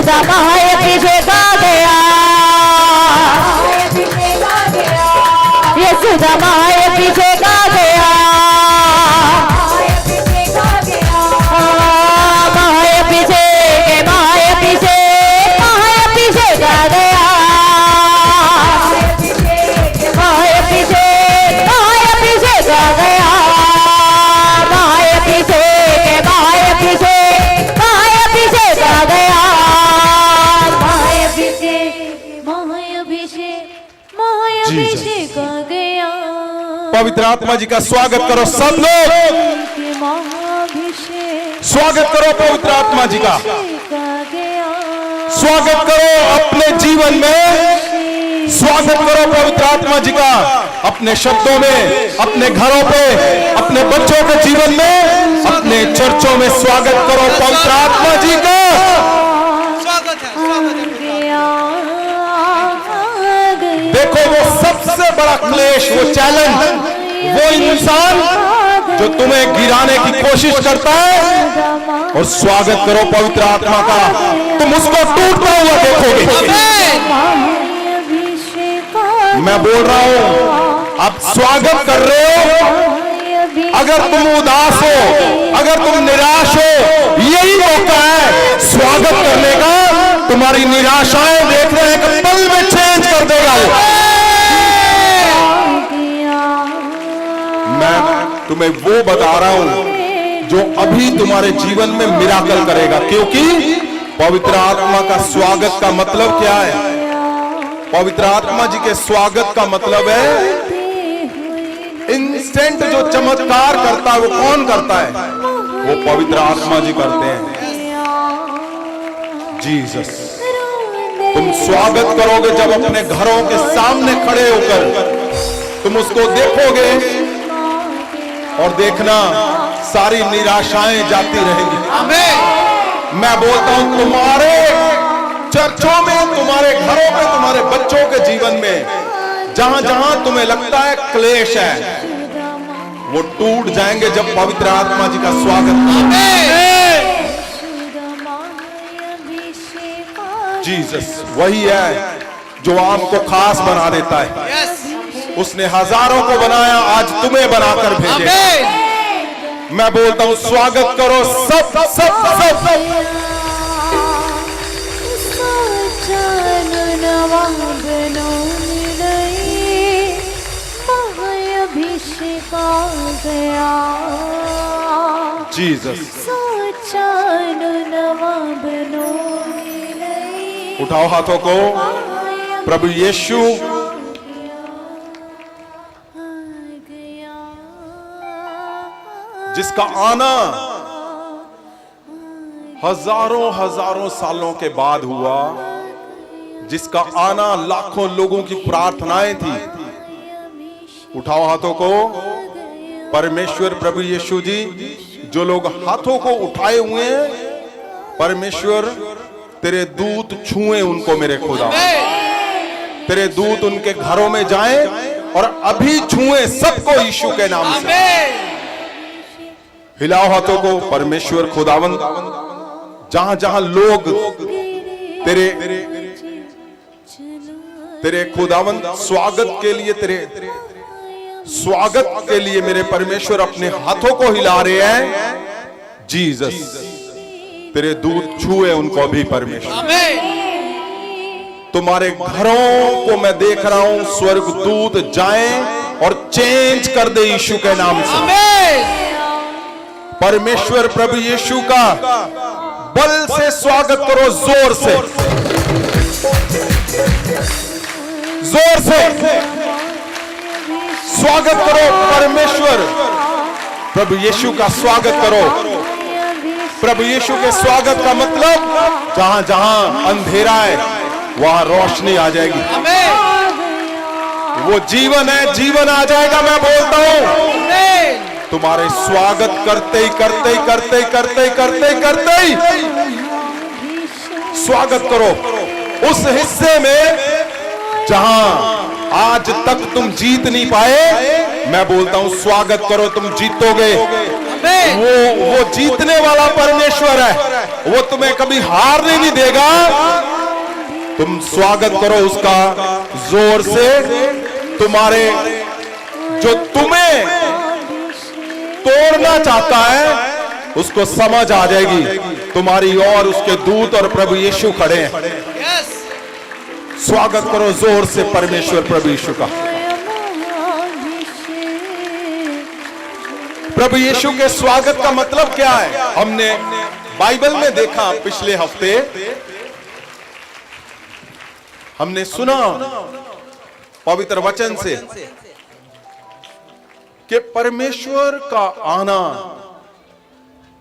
यशोदा माए अभिषेक आ गया, यशोदा माए अभिषेक आ गया, माए अभिषेक, माए अभिषेक, माए अभिषेक आ गया, माए अभिषेक, माए अभिषेक आ गया, माए अभिषेक, माए अभिषेक, माए अभिषेक आ गया, माए अभिषेक, माए अभिषेक, माए अभिषेक आ गया। पवित्र आत्मा जी का स्वागत करो सब लोग, स्वागत करो पवित्र आत्मा जी का, स्वागत करो अपने जीवन में, स्वागत करो पवित्र आत्मा जी का अपने शब्दों में, अपने घरों पे, अपने बच्चों के जीवन में, अपने चर्चों में स्वागत करो पवित्र आत्मा जी का। देखो वो सबसे बड़ा क्लेश, वो चैलेंज, वो इंसान जो तुम्हें गिराने की कोशिश करता है, और स्वागत करो पवित्र आत्मा का, तुम उसको टूटता हुआ देखोगे। मैं बोल रहा हूं, आप स्वागत कर रहे हो। अगर तुम उदास हो, अगर तुम निराश हो, यही मौका है स्वागत करने का। तुम्हारी निराशाएं देख रहे हैं कि पल में चेंज कर देगा वो। मैं तुम्हें वो बता रहा हूं जो अभी तुम्हारे जीवन में मिराकल करेगा, क्योंकि पवित्र आत्मा का स्वागत का मतलब क्या है? पवित्र आत्मा जी के स्वागत का मतलब है इंस्टेंट जो चमत्कार करता है वो कौन करता है? वो पवित्र आत्मा जी करते हैं। जीसस, तुम स्वागत करोगे जब अपने घरों के सामने खड़े होकर तुम उसको देखोगे, और देखना सारी निराशाएं जाती रहेंगी। आमीन। मैं बोलता हूं तुम्हारे चर्चों में, तुम्हारे घरों में, तुम्हारे बच्चों के जीवन में जहां जहां तुम्हें लगता है क्लेश है, वो टूट जाएंगे जब पवित्र आत्मा जी का स्वागत। जीसस वही है जो आपको खास बना देता है। उसने हजारों को बनाया, आज तुम्हें बनाकर भेजे। मैं बोलता हूं स्वागत करो सब सब सब सब। जीसस, उठाओ हाथों को। प्रभु यीशु जिसका आना हजारों हजारों सालों के बाद हुआ, जिसका आना लाखों लोगों की प्रार्थनाएं थी। उठाओ हाथों को। परमेश्वर प्रभु यीशु जी, जो लोग हाथों को उठाए हुए हैं, परमेश्वर तेरे दूत छुए उनको मेरे खुदा। तेरे दूत उनके घरों में जाएं और अभी छुए सबको यीशु के नाम से। हिलाओ हाथों को। परमेश्वर खुदावंद, जहां जहां लोग तेरे खुदावंद स्वागत के लिए, तेरे स्वागत के लिए मेरे परमेश्वर अपने हाथों को हिला रहे हैं, जीसस तेरे दूत छुए उनको भी परमेश्वर। तुम्हारे घरों को मैं देख रहा हूं, स्वर्गदूत जाएं और चेंज कर दे यीशु के नाम से। परमेश्वर प्रभु यीशु का बल से स्वागत करो, जोर से, जोर से स्वागत करो। परमेश्वर प्रभु यीशु का स्वागत करो। प्रभु यीशु के स्वागत का मतलब जहां जहां अंधेरा है वहां रोशनी आ जाएगी। वो जीवन है, जीवन आ जाएगा। मैं बोलता हूं तुम्हारे स्वागत करते ही करते ही करते ही करते ही करते ही करते ही स्वागत करो उस हिस्से में जहां आज तक तुम जीत नहीं पाए, मैं बोलता हूं स्वागत करो, तुम जीतोगे। वो जीतने वाला परमेश्वर है, वो तुम्हें कभी हारने नहीं देगा। तुम स्वागत करो उसका जोर से। तुम्हारे जो तुम्हें तोड़ना चाहता है उसको समझ आ जाएगी। तुम्हारी और उसके दूत और प्रभु यीशु खड़े हैं। स्वागत करो जोर से परमेश्वर प्रभु यीशु का। प्रभु यीशु के स्वागत का मतलब क्या है? हमने बाइबल में देखा, पिछले हफ्ते हमने सुना पवित्र वचन से कि परमेश्वर का आना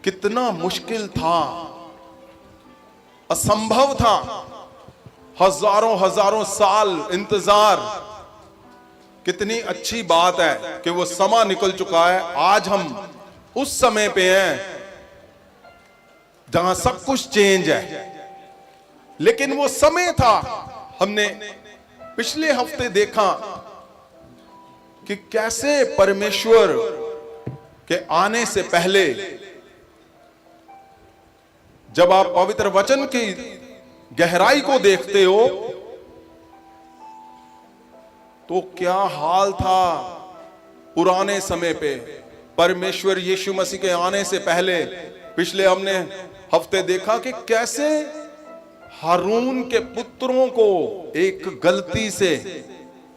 कितना मुश्किल था, असंभव था। हजारों हजारों साल इंतजार। कितनी अच्छी बात है कि वो समय निकल चुका है। आज हम उस समय पे हैं जहां सब कुछ चेंज है, लेकिन वो समय था। हमने पिछले हफ्ते देखा कि कैसे परमेश्वर के आने से पहले, जब आप पवित्र वचन की गहराई को देखते हो तो क्या हाल था पुराने समय पे, परमेश्वर यीशु मसीह के आने से पहले। पिछले हमने हफ्ते देखा कि कैसे हारून के पुत्रों को एक गलती से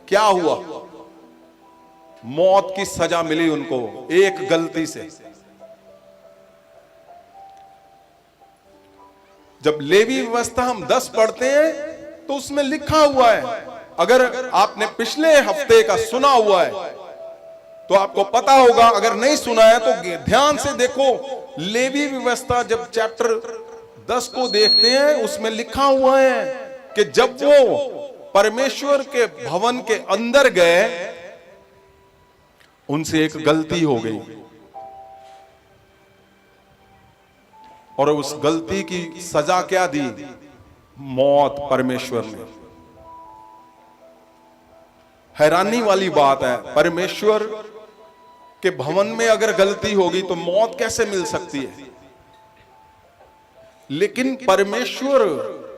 क्या हुआ, मौत की सजा मिली उनको, एक गलती से। जब लेवी व्यवस्था हम 10 पढ़ते हैं तो उसमें लिखा हुआ है, अगर आपने पिछले हफ्ते का सुना हुआ है तो आपको पता होगा, अगर नहीं सुना है तो ध्यान से देखो। लेवी व्यवस्था जब चैप्टर 10 को देखते हैं, उसमें लिखा हुआ है कि जब वो परमेश्वर के भवन के अंदर गए, उनसे एक गलती हो गई और उस गलती की सजा क्या दी? मौत परमेश्वर ने। हैरानी वाली बात है, परमेश्वर के भवन में अगर गलती होगी तो मौत कैसे मिल सकती है? लेकिन परमेश्वर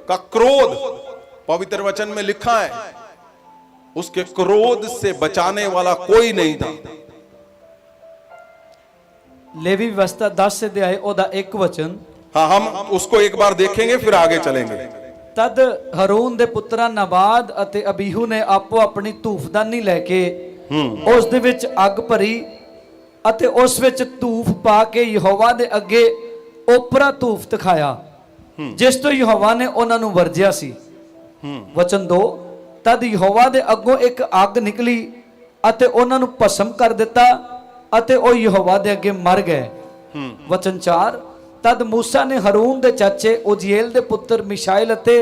का क्रोध पवित्र वचन में लिखा है, उसके क्रोध से बचाने वाला कोई नहीं था। लेवी व्यवस्था 10 से अध्याय ओदा 1 वचन। हाँ, हम उसको एक बार देखेंगे फिर आगे चलेंगे। तद हरून दे पुत्रा नबाद अते अबीहू ने आपो अपनी धूफदानी लेके उस दे विच अग भरी अते उस विच धूफ पा के यहोवा दे अगे ओपरा धूफ दिखाया, जिस तो यहोवा ने उन्हां नूं वरजिया सी। वचन 2, तद यहोवा दे अगों एक अग निकली अते उन्हां नूं भस्म कर दिता अते ओ यहोवा दे अगे मर गए। वचन 4, तद मूसा ने हरून दे चाचे उजिएल दे पुत्र मिशाइल अते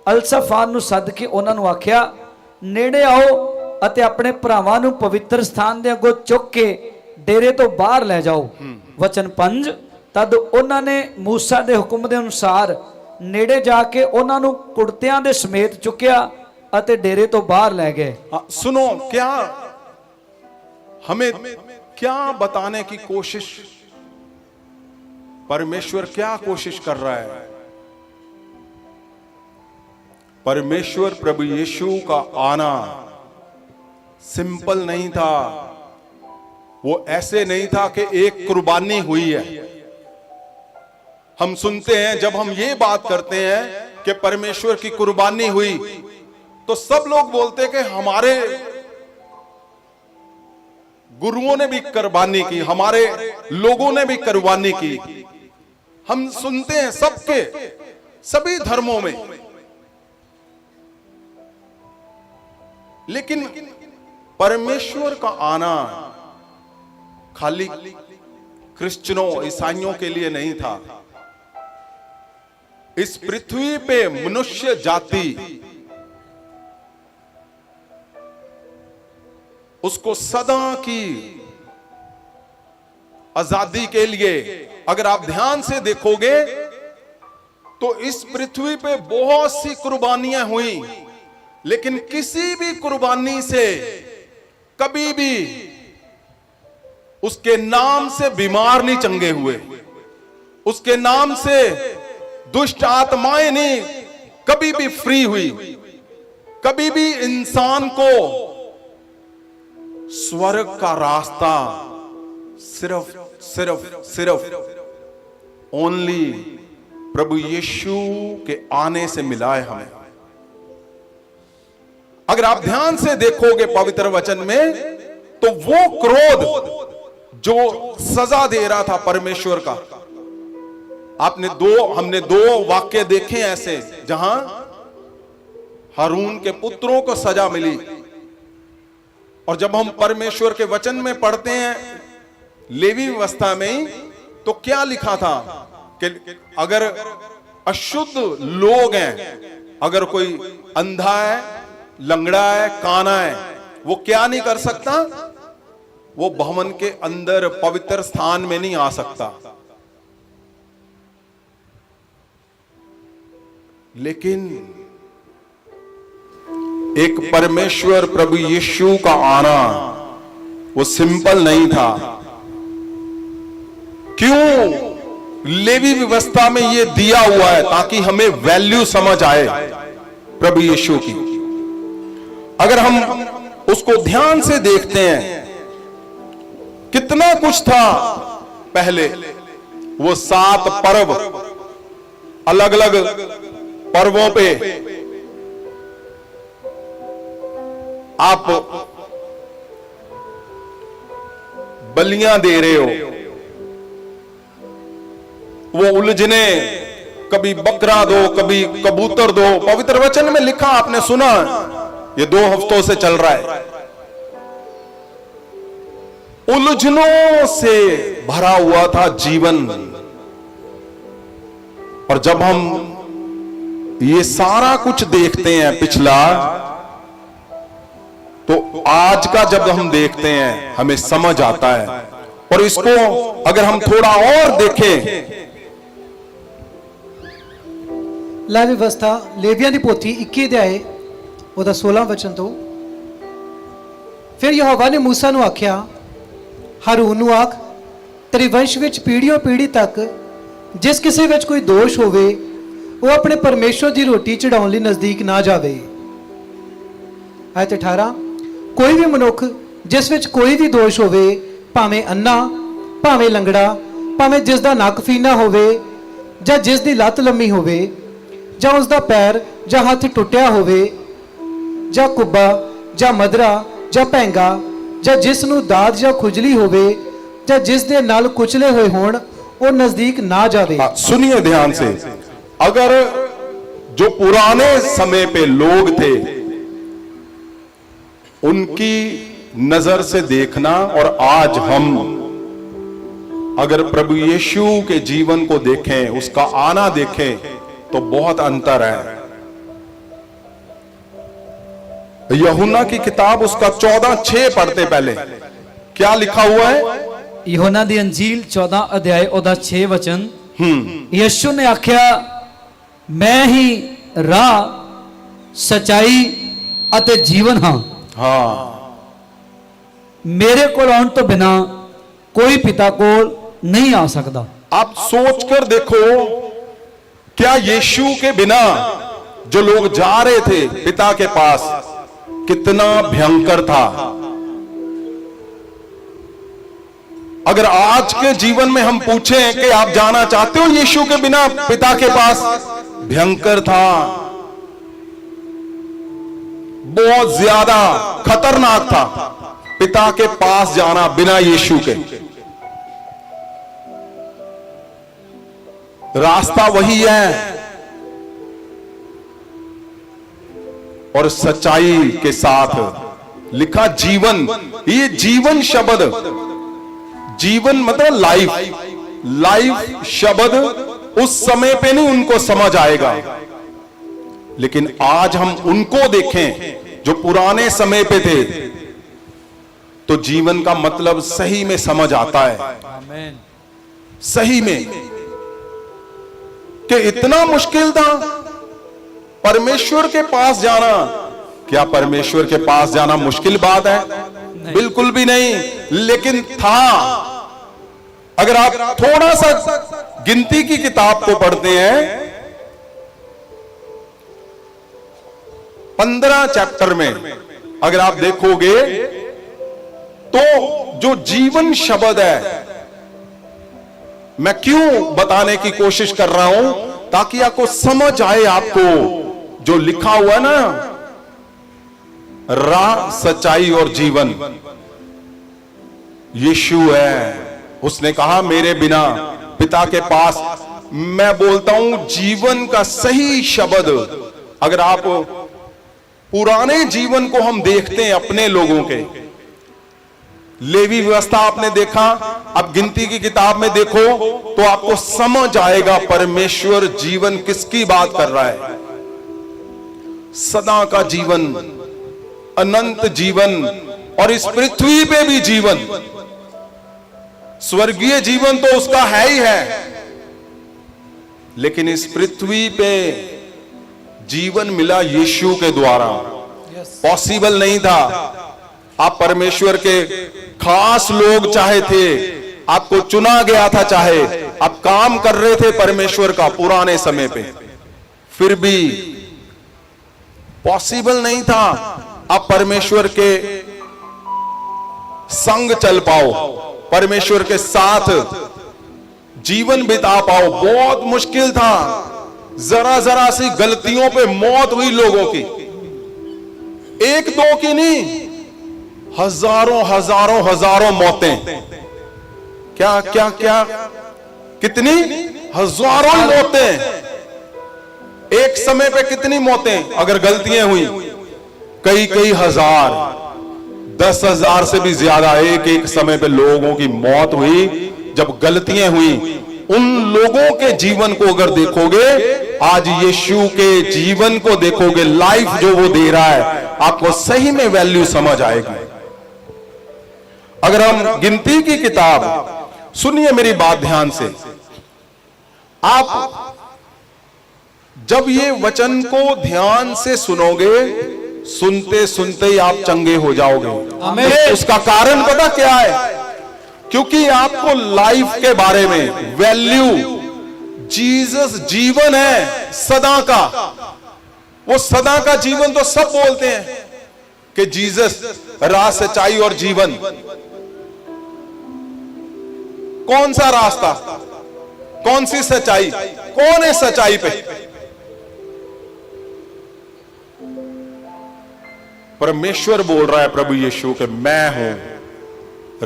अलसफान नूं सद के उन्हां नूं आख्या, नेड़े आओ अते अपने भरावां नूं पवित्र स्थान दे अगों चुक के डेरे तो बाहर ले जाओ। वचन 5, तद उन्हां ने मूसा दे हुक्म दे अनुसार नेड़े जाके उन्हां नूं कुड़तियां दे समेत चुकिया अते डेरे तो बाहर ले गए। सुनो, क्या हमें क्या बताने की कोशिश, परमेश्वर क्या कोशिश कर रहा है? परमेश्वर प्रभु यीशु का आना सिंपल नहीं था। वो ऐसे नहीं था कि एक कुर्बानी हुई है। हम सुनते हैं, जब हम ये बात करते हैं कि परमेश्वर की कुर्बानी हुई, तो सब लोग बोलते हैं कि हमारे गुरुओं ने भी कुर्बानी की, हमारे लोगों ने भी कुर्बानी की। हम सुनते हैं सबके, सभी धर्मों में। लेकिन परमेश्वर का आना खाली क्रिश्चियनों, ईसाइयों के लिए नहीं था। इस पृथ्वी पे मनुष्य जाति उसको सदा की आजादी के लिए, अगर आप ध्यान से देखोगे तो इस पृथ्वी पे बहुत सी कुर्बानियां हुई, लेकिन किसी भी कुर्बानी से कभी भी उसके नाम से बीमार नहीं चंगे हुए, उसके नाम से दुष्ट आत्माएं नहीं कभी भी फ्री हुई। कभी भी इंसान को स्वर्ग का रास्ता सिर्फ सिर्फ सिर्फ ओनली प्रभु यीशु के आने से मिला है हमें। अगर आप ध्यान से देखोगे पवित्र वचन में, तो वो क्रोध जो सजा दे रहा था परमेश्वर का, हमने दो वाक्य देखे ऐसे जहां हारून के पुत्रों को सजा मिली। और जब हम परमेश्वर के वचन में पढ़ते हैं लेवी व्यवस्था में ही, तो क्या लिखा था कि अगर अशुद्ध लोग हैं, अगर कोई अंधा है, लंगड़ा है, काना है, वो क्या नहीं कर सकता? वो भवन के अंदर पवित्र स्थान में नहीं आ सकता। लेकिन एक परमेश्वर प्रभु यीशु का आना वो सिंपल नहीं था। क्यों? लेवी व्यवस्था में ये दिया हुआ है ताकि हमें वैल्यू समझ आए प्रभु यीशु की। अगर हम उसको ध्यान से देखते हैं, कितना कुछ था पहले। वो 7 पर्व, अलग अलग पर्वों पे आप बलियां दे रहे हो, वो उलझने, कभी बकरा दो, कभी कबूतर दो। पवित्र वचन में लिखा, आपने सुना, ये 2 हफ्तों से चल रहा है। उलझनों से भरा हुआ था जीवन। और जब हम ये सारा कुछ देखते हैं पिछला, तो आज का जब हम देखते हैं हमें समझ आता है। और इसको अगर हम थोड़ा और देखें, ਲੈ ਵਿਵਸਥਾ ਲੇਵੀਆਂ ਦੀ ਪੋਥੀ 21 ਅਧਿਆਏ ਉਹਦਾ 16 ਵਚਨ ਤੋਂ। ਫਿਰ ਯਹੋਵਾ ਨੇ ਮੂਸਾ ਨੂੰ ਆਖਿਆ, ਹਾਰੂਨ ਨੂੰ ਆਖ, ਤੇਰੇ ਵੰਸ਼ ਵਿੱਚ ਪੀੜ੍ਹੀਓਂ ਪੀੜ੍ਹੀ ਤੱਕ ਜਿਸ ਕਿਸੇ ਵਿੱਚ ਕੋਈ ਦੋਸ਼ ਹੋਵੇ, ਉਹ ਆਪਣੇ ਪਰਮੇਸ਼ਵਰ ਦੀ ਰੋਟੀ ਚੜਾਉਣ ਲਈ ਨਜ਼ਦੀਕ ਨਾ ਜਾਵੇ। ਆਇਤ 18, ਕੋਈ ਵੀ ਮਨੁੱਖ ਜਿਸ ਵਿੱਚ ਕੋਈ ਵੀ ਦੋਸ਼ ਹੋਵੇ, ਭਾਵੇਂ ਅੰਨਾ, ਭਾਵੇਂ ਲੰਗੜਾ, ਭਾਵੇਂ ਜਿਸ ਦਾ ਨੱਕ ਫੀਨਾ ਹੋਵੇ, ਜਾਂ ਜਿਸ ਦੀ ਲੱਤ ਲੰਮੀ ਹੋਵੇ, ਜਾਂ ਉਸ ਦਾ ਪੈਰ ਜਾਂ ਹੱਥ ਟੁੱਟਿਆ ਹੋਵੇ, ਜਾਂ ਕੁੱਬਾ ਜਾਂ ਮਧਰਾ ਜਾਂ ਭੈਂਗਾ, ਜਾਂ ਜਿਸ ਨੂੰ ਦਾਦ ਜਾਂ ਖੁਜਲੀ ਹੋਵੇ, ਜਾਂ ਜਿਸ ਦੇ ਨਾਲ ਕੁਚਲੇ ਹੋਏ ਹੋਣ, ਉਹ ਨਜ਼ਦੀਕ ਨਾ ਜਾਵੇ। सुनिए ध्यान से। अगर जो पुराने समय पे लोग थे, उनकी नजर से देखना और आज हम अगर प्रभु यीशु के जीवन को देखें, उसका आना देखें, तो बहुत अंतर है। यूहन्ना की किताब उसका 14:6 पढ़ते पहले, क्या लिखा हुआ है? यूहन्ना दी अंजील 14 अध्याय ओदा 6 वचन। यीशु ने आख्या, मैं ही राह, सच्चाई अते जीवन हां। हाँ, मेरे कोल आउण तो बिना कोई पिता कोल नहीं आ सकता। आप सोचकर देखो, क्या यीशु के बिना जो लोग जा रहे थे पिता के पास, कितना भयंकर था। अगर आज के जीवन में हम पूछें कि आप जाना चाहते हो यीशु के बिना पिता के पास, भयंकर था, बहुत ज्यादा खतरनाक था पिता के पास जाना बिना यीशु के। रास्ता वही है और सच्चाई के साथ लिखा जीवन। ये जीवन शब्द, जीवन मतलब लाइफ शब्द उस समय पे नहीं उनको समझ आएगा, लेकिन आज हम उनको देखें जो पुराने समय पे थे, तो जीवन का मतलब सही में समझ आता है। आमीन। सही में कि इतना मुश्किल था परमेश्वर के पास जाना। क्या परमेश्वर के पास जाना मुश्किल बात है? बिल्कुल भी नहीं, लेकिन था। अगर आप थोड़ा सा गिनती की किताब को पढ़ते हैं, 15 चैप्टर में अगर आप देखोगे तो जो जीवन शब्द है, मैं क्यों बताने की कोशिश कर रहा हूं, ताकि आपको समझ आए। आपको जो लिखा हुआ है ना, राह, सच्चाई और जीवन, यीशु है। उसने कहा मेरे बिना पिता के पास, मैं बोलता हूं जीवन का सही शब्द। अगर आप पुराने जीवन को हम देखते हैं अपने लोगों के, लेवी व्यवस्था आपने देखा, अब गिनती की किताब में देखो तो आपको समझ आएगा परमेश्वर जीवन किसकी बात कर रहा है। सदा का जीवन, अनंत जीवन, और इस पृथ्वी पे भी जीवन। स्वर्गीय जीवन तो उसका है ही है, लेकिन इस पृथ्वी पे जीवन मिला यीशु के द्वारा। पॉसिबल नहीं था। आप परमेश्वर के खास लोग चाहे थे, आपको चुना गया था, चाहे आप काम कर रहे थे परमेश्वर का पुराने समय पे, फिर भी पॉसिबल नहीं था आप परमेश्वर के संग चल पाओ, परमेश्वर के साथ जीवन बिता पाओ। बहुत मुश्किल था। जरा जरा सी गलतियों पे मौत हुई लोगों की, एक दो की नहीं, हजारों हजारों हजारों मौतें। क्या क्या क्या, कितनी हजारों मौतें एक समय पे, कितनी मौतें अगर गलतियां हुई, कई कई हजार, 10,000 से भी ज्यादा एक एक समय पे लोगों की मौत हुई जब गलतियां हुई। उन लोगों के जीवन को अगर देखोगे, आज यीशु के जीवन को देखोगे, लाइफ जो वो दे रहा है, आपको सही में वैल्यू समझ आएगी। अगर हम गिनती की किताब, सुनिए मेरी बात ध्यान से, आप जब ये वचन को ध्यान से सुनोगे, सुनते सुनते ही आप चंगे हो जाओगे। उसका कारण पता क्या है? क्योंकि आपको लाइफ के बारे में वैल्यू, जीसस जीवन है सदा का। वो सदा का जीवन तो सब बोलते हैं कि जीसस राह, सच्चाई और जीवन। कौन सा रास्ता, कौन सी सच्चाई, कौन है सच्चाई पे? परमेश्वर बोल रहा है प्रभु यीशु के मैं हूं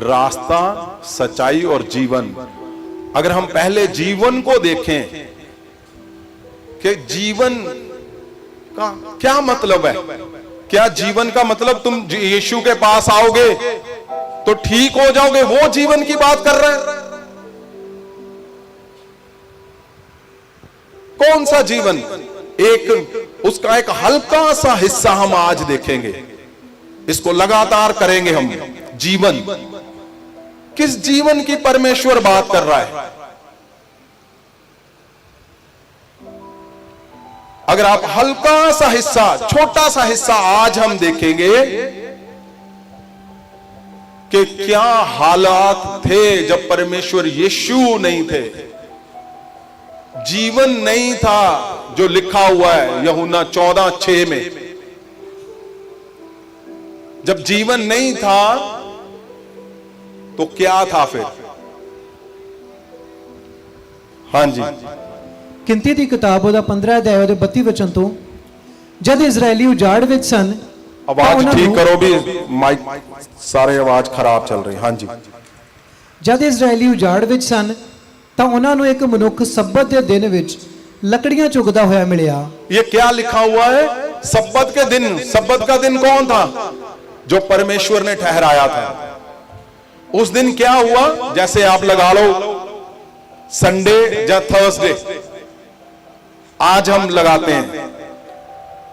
रास्ता, सच्चाई और जीवन। अगर हम पहले जीवन को देखें कि जीवन का क्या मतलब है, क्या जीवन का मतलब तुम यीशु के पास आओगे तो ठीक हो जाओगे, वो जीवन की बात कर रहे हैं? कौन सा जीवन? एक उसका एक हल्का सा हिस्सा हम आज देखेंगे, इसको लगातार करेंगे हम। जीवन, किस जीवन की परमेश्वर बात कर रहा है? अगर आप हल्का सा हिस्सा, छोटा सा हिस्सा आज हम देखेंगे कि क्या हालात थे जब परमेश्वर यीशु नहीं थे, जीवन नहीं था जो लिखा हुआ है यूहन्ना 14:6 में। जब जीवन नहीं था तो क्या था फिर? हाँ जी, ਗਿਣਤੀ ਦੀ ਕਿਤਾਬ ਉਹਦਾ 15 ਅਧਿਆਇ ਉਹਦੇ 32 ਵਚਨ ਤੋਂ, ਜਦ ਇਜ਼ਰਾਈਲੀ ਉਜਾੜ ਵਿੱਚ ਸਨ। आवाज ठीक करो भी, माइक सारे आवाज खराब चल रही। हाँ जी, ਜਦ ਇਜ਼ਰਾਈਲੀ ਉਜਾੜ ਵਿੱਚ ਸਨ ਤਾਂ ਉਹਨਾਂ ਨੂੰ ਇੱਕ ਮਨੁੱਖ ਸਬਤ ਦੇ ਦਿਨ ਵਿੱਚ लकड़ियां चुगदा होया मिलिया। ये क्या लिखा हुआ है? सब्बत के दिन। सब्बत का दिन कौन था? जो परमेश्वर ने ठहराया था। उस दिन क्या हुआ? जैसे आप लगा लो संडे या थर्सडे, आज हम लगाते हैं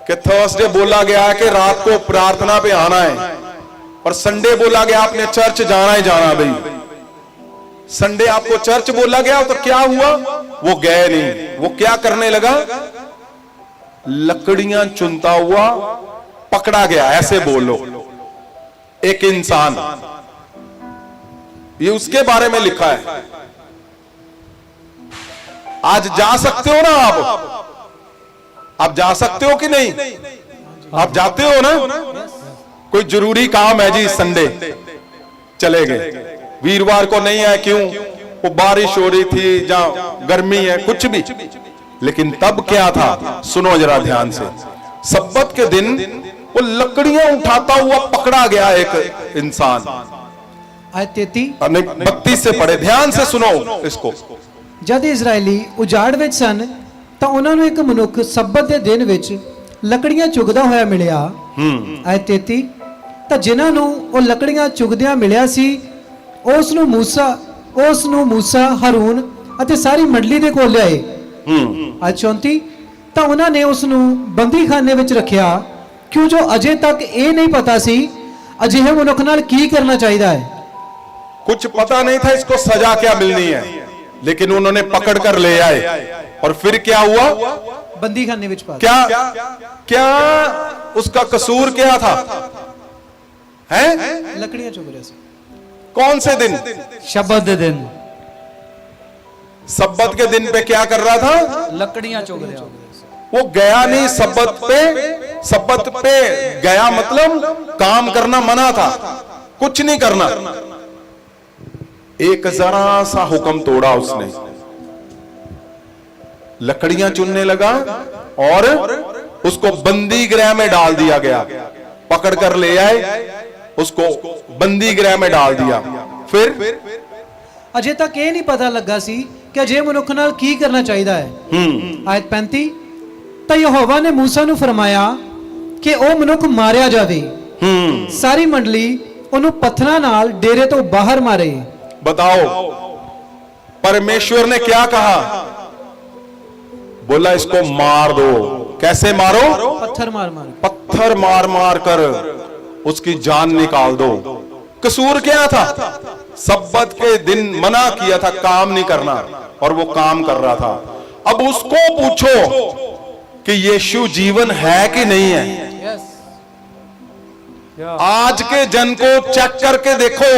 कि थर्सडे बोला गया है कि रात को प्रार्थना पे आना है, और संडे बोला गया आपने चर्च जाना ही जाना। भाई संडे आपको चर्च बोला गया तो क्या हुआ? वो गए नहीं। वो क्या करने लगा? लकड़ियां चुनता हुआ पकड़ा गया। ऐसे बोलो, एक इंसान, ये उसके बारे में लिखा है। आज जा सकते हो ना आप जा सकते हो कि नहीं? आप जाते हो ना? कोई जरूरी काम है जी, संडे चले गए, वीरवार को नहीं आए, क्यों? वो बारिश हो रही थी, जहां गर्मी है, कुछ भी। लेकिन तब क्या था, सुनो जरा ध्यान से। सब्बत के दिन वो लकड़ियां उठाता हुआ पकड़ा गया एक इंसान। आयत 33 32 से पढ़े, ध्यान से सुनो इसको। ਜਦ ਇਜ਼ਰਾਈਲੀ ਉਜਾੜ ਵਿੱਚ ਸਨ ਤਾਂ ਉਹਨਾਂ ਨੂੰ ਇੱਕ ਮਨੁੱਖ ਸਬਤ ਦੇ ਦਿਨ ਵਿੱਚ ਲੱਕੜੀਆਂ ਚੁਗਦਾ ਹੋਇਆ ਮਿਲਿਆ। ਆਇਤ 33 ਤਾਂ ਜਿਨ੍ਹਾਂ ਨੂੰ ਉਹ ਲੱਕੜੀਆਂ ਚੁਗਦਿਆਂ ਮਿਲਿਆ ਸੀ ਉਸ ਨੂੰ ਮੂਸਾ ਹਾਰੂਨ ਅਤੇ ਸਾਰੀ ਮੰਡਲੀ ਦੇ ਕੋਲ ਲਿਆਏ। ਆਇਤ 34 ਤਾਂ ਉਹਨਾਂ ਨੇ ਉਸ ਨੂੰ ਬੰਦੀਖਾਨੇ ਵਿੱਚ ਰੱਖਿਆ ਕਿਉਂ ਜੋ ਅਜੇ ਤੱਕ ਇਹ ਨਹੀਂ ਪਤਾ ਸੀ ਅਜਿਹੇ ਮਨੁੱਖ ਨਾਲ ਕੀ ਕਰਨਾ ਚਾਹੀਦਾ ਹੈ। कुछ पता नहीं था इसको सजा क्या मिलनी है, लेकिन उन्होंने पकड़ कर ले आए। और फिर क्या हुआ? ਬੰਦੀਖਾਨੇ ਵਿੱਚ ਪਾ क्या उसका कसूर क्या था? हैं? ਲੱਕੜੀਆਂ ਚੁਗ ਰਿਹਾ ਸੀ। कौन से दिन? शब्द दे दिन सब्बत के दिन पे क्या कर रहा था? लकड़ियां चुग रहा। वो गया नहीं सब्बत पे गया मतलब काम करना मना था, कुछ नहीं करना। एक जरा सा हुक्म तोड़ा उसने, लकड़ियां चुनने लगा और उसको बंदी गृह में डाल दिया गया। पकड़ कर ले आए, उसको बंदी गृह में डाल दिया। फिर ਅਜੇ ਤੱਕ ਇਹ ਨਹੀਂ ਪਤਾ ਲੱਗਾ ਸੀ ਕਿ ਅਜੇ ਮਨੁੱਖ ਨਾਲ ਕੀ ਕਰਨਾ ਚਾਹੀਦਾ ਹੈ। ਆਇਤ 35 ਤਾਂ ਯਹੋਵਾ ਨੇ ਮੂਸਾ ਨੂੰ ਫਰਮਾਇਆ ਕਿ ਉਹ ਮਨੁੱਖ ਮਾਰਿਆ ਜਾਵੇ। ਸਾਰੀ ਮੰਡਲੀ ਉਹਨੂੰ ਪੱਥਰਾਂ ਨਾਲ ਡੇਰੇ ਤੋਂ ਬਾਹਰ ਮਾਰੇ। बताओ परमेश्वर ने क्या कहा? बोला इसको मार दो। कैसे मारो? पत्थर मार मार पत्थर मार मार कर उसकी जान निकाल दो। कसूर क्या था? सब्बत के दिन मना किया था काम नहीं करना और वो काम कर रहा था। अब उसको पूछो कि यीशु जीवन है कि नहीं है। आज के जन को चेक करके देखो।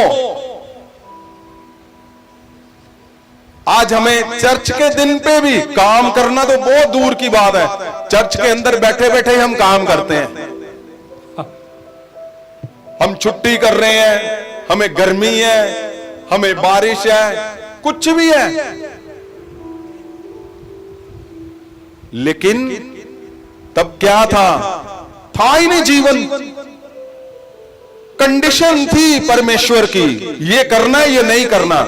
आज हमें चर्च के दिन पे भी काम करना तो बहुत दूर की बात है, चर्च के अंदर बैठे बैठे हम काम करते हैं। हम छुट्टी कर रहे हैं, हमें गर्मी है, हमें बारिश है, कुछ भी है, लेकिन तब क्या था ही नहीं जीवन। कंडीशन थी परमेश्वर की, ये करना है, ये नहीं करना।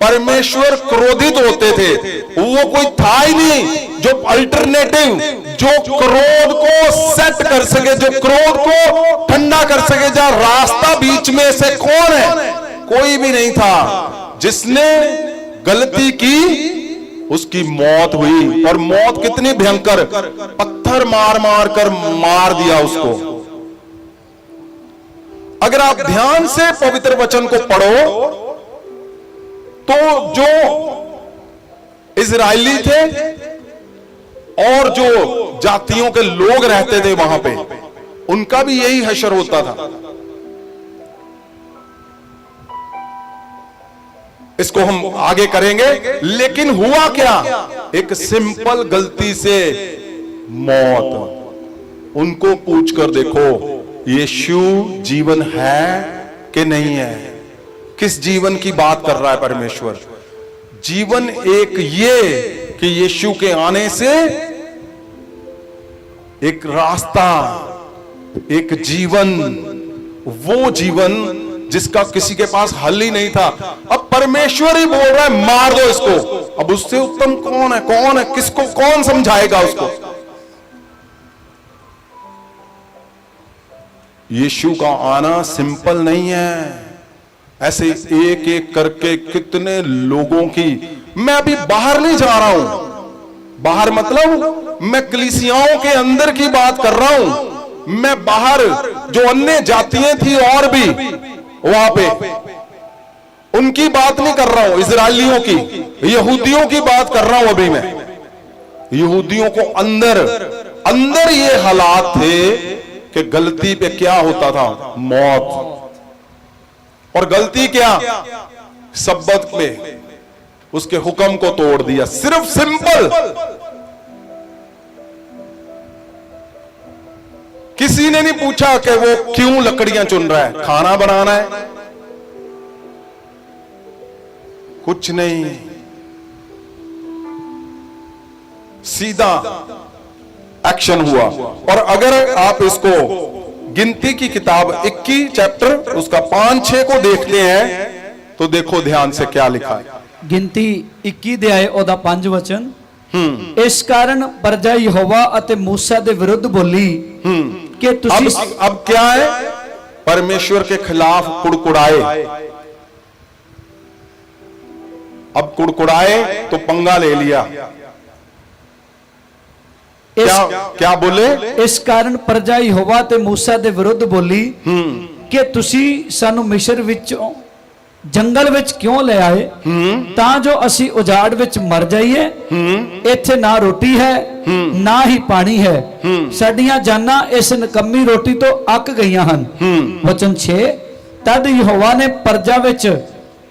परमेश्वर क्रोधित होते थे, वो कोई था ही नहीं जो अल्टरनेटिव, जो क्रोध को सेट कर सके, जो क्रोध को ठंडा कर सके। जहां रास्ता बीच में से कौन है? कोई भी नहीं था। जिसने गलती की उसकी मौत हुई, और मौत कितनी भयंकर, पत्थर मार मार कर मार दिया उसको। अगर आप ध्यान से पवित्र वचन को पढ़ो तो जो इजरायली थे और जो जातियों के लोग रहते थे वहां पे, उनका भी यही हशर होता था। इसको हम आगे करेंगे, लेकिन हुआ क्या? एक सिंपल गलती से मौत। उनको पूछकर देखो यीशु जीवन है कि नहीं है। किस जीवन की बात कर रहा है परमेश्वर? जीवन एक ये कि यीशु के आने से एक रास्ता, एक जीवन, वो जीवन जिसका किसी के पास हल ही नहीं था। अब परमेश्वर ही बोल रहा है मार दो इसको। अब उससे उत्तम कौन है? कौन है? किसको कौन समझाएगा उसको? यीशु का आना सिंपल नहीं है। ऐसे एक एक करके कितने लोगों की, मैं अभी बाहर नहीं जा रहा हूं, बाहर मतलब मैं कलीसियाओं के अंदर की बात कर रहा हूं। मैं बाहर जो अन्य जातियां थी और भी वहां पे, उनकी बात नहीं कर रहा हूं, इजरायलियों की, यहूदियों की बात कर रहा हूं। अभी मैं यहूदियों को अंदर ये हालात थे कि गलती पे क्या होता था? मौत। और गलती क्या? सब्बत में उसके हुक्म को तोड़ दिया। सिर्फ सिंपल, किसी ने नहीं पूछा कि वो क्यों लकड़ियां चुन रहा है, खाना बनाना है, कुछ नहीं, सीधा एक्शन हुआ। और अगर आप इसको गिनती की किताब 21 चैप्टर उसका 5-6 को देखते हैं तो देखो ध्यान से क्या लिखा है। ਗਿਣਤੀ 21 ਦੇ ਆਏ ਉਹਦਾ 5 ਵਚਨ। ਇਸ ਕਾਰਨ ਪਰਜਾ ਯਹੋਵਾ ਅਤੇ मूसा ਦੇ ਵਿਰੁੱਧ ਬੋਲੀ ਕਿ ਤੁਸੀਂ अब क्या है? परमेश्वर के खिलाफ कुड़कुड़ाए। अब कुड़कुड़ाए तो पंगा ले लिया। क्या बोले? ਇਸ ਕਾਰਨ ਪਰਜਾ ਯਹੋਵਾ ਤੇ मूसा ਦੇ ਵਿਰੁੱਧ ਬੋਲੀ ਕਿ ਤੁਸੀਂ ਸਾਨੂੰ ਮਿਸਰ ਵਿੱਚੋਂ ਜੰਗਲ ਵਿੱਚ ਕਿਉਂ ਲੈ ਆਏ ਤਾਂ ਜੋ ਅਸੀਂ ਉਜਾੜ ਵਿੱਚ ਮਰ ਜਾਈਏ। ਇੱਥੇ ਨਾ ਰੋਟੀ ਹੈ ਨਾ ਹੀ ਪਾਣੀ ਹੈ, ਸਾਡੀਆਂ ਜਾਨਾਂ ਇਸ ਨਕੰਮੀ ਰੋਟੀ ਤੋਂ ਅੱਕ ਗਈਆਂ ਹਨ। ਵਚਨ 6, ਤਦ ਯਹੋਵਾ ਨੇ ਪਰਜਾ ਵਿੱਚ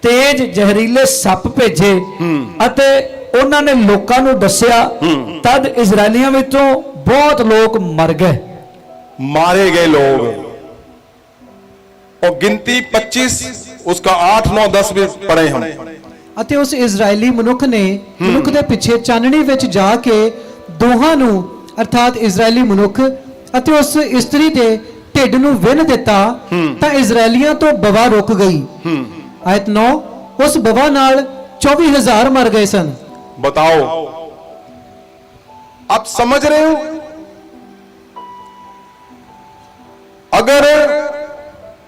ਤੇਜ਼ ਜ਼ਹਿਰੀਲੇ ਸੱਪ ਭੇਜੇ ਅਤੇ ਉਹਨਾਂ ਨੇ ਲੋਕਾਂ ਨੂੰ ਦੱਸਿਆ, ਤਦ ਇਜ਼ਰਾਈਲੀਆਂ ਵਿੱਚੋਂ ਬਹੁਤ ਲੋਕ ਮਰ ਗਏ। मारे गए लोग। और गिनती 25 उसका 8, 9, 10 भी पढ़े हम। ਅਤੇ ਉਸ ਇਜ਼ਰਾਈਲੀ ਮਨੁੱਖ ਨੇ ਮਨੁੱਖ ਦੇ ਪਿੱਛੇ ਚਾਨਣੀ ਵਿੱਚ ਜਾ ਕੇ ਦੋਹਾਂ ਨੂੰ ਅਰਥਾਤ ਇਜ਼ਰਾਈਲੀ ਮਨੁੱਖ ਅਤੇ ਉਸ ਇਸਤਰੀ ਦੇ ਢਿੱਡ ਨੂੰ ਵਿੰਨ ਦਿੱਤਾ ਤਾਂ ਇਜ਼ਰਾਈਲੀਆਂ ਤੋਂ ਬਵਾ ਰੁਕ ਗਈ। ਆਇਤ 9, ਉਸ ਬਵਾ ਨਾਲ 24,000 ਮਰ ਗਏ ਸਨ। बताओ, आप समझ रहे हो? अगर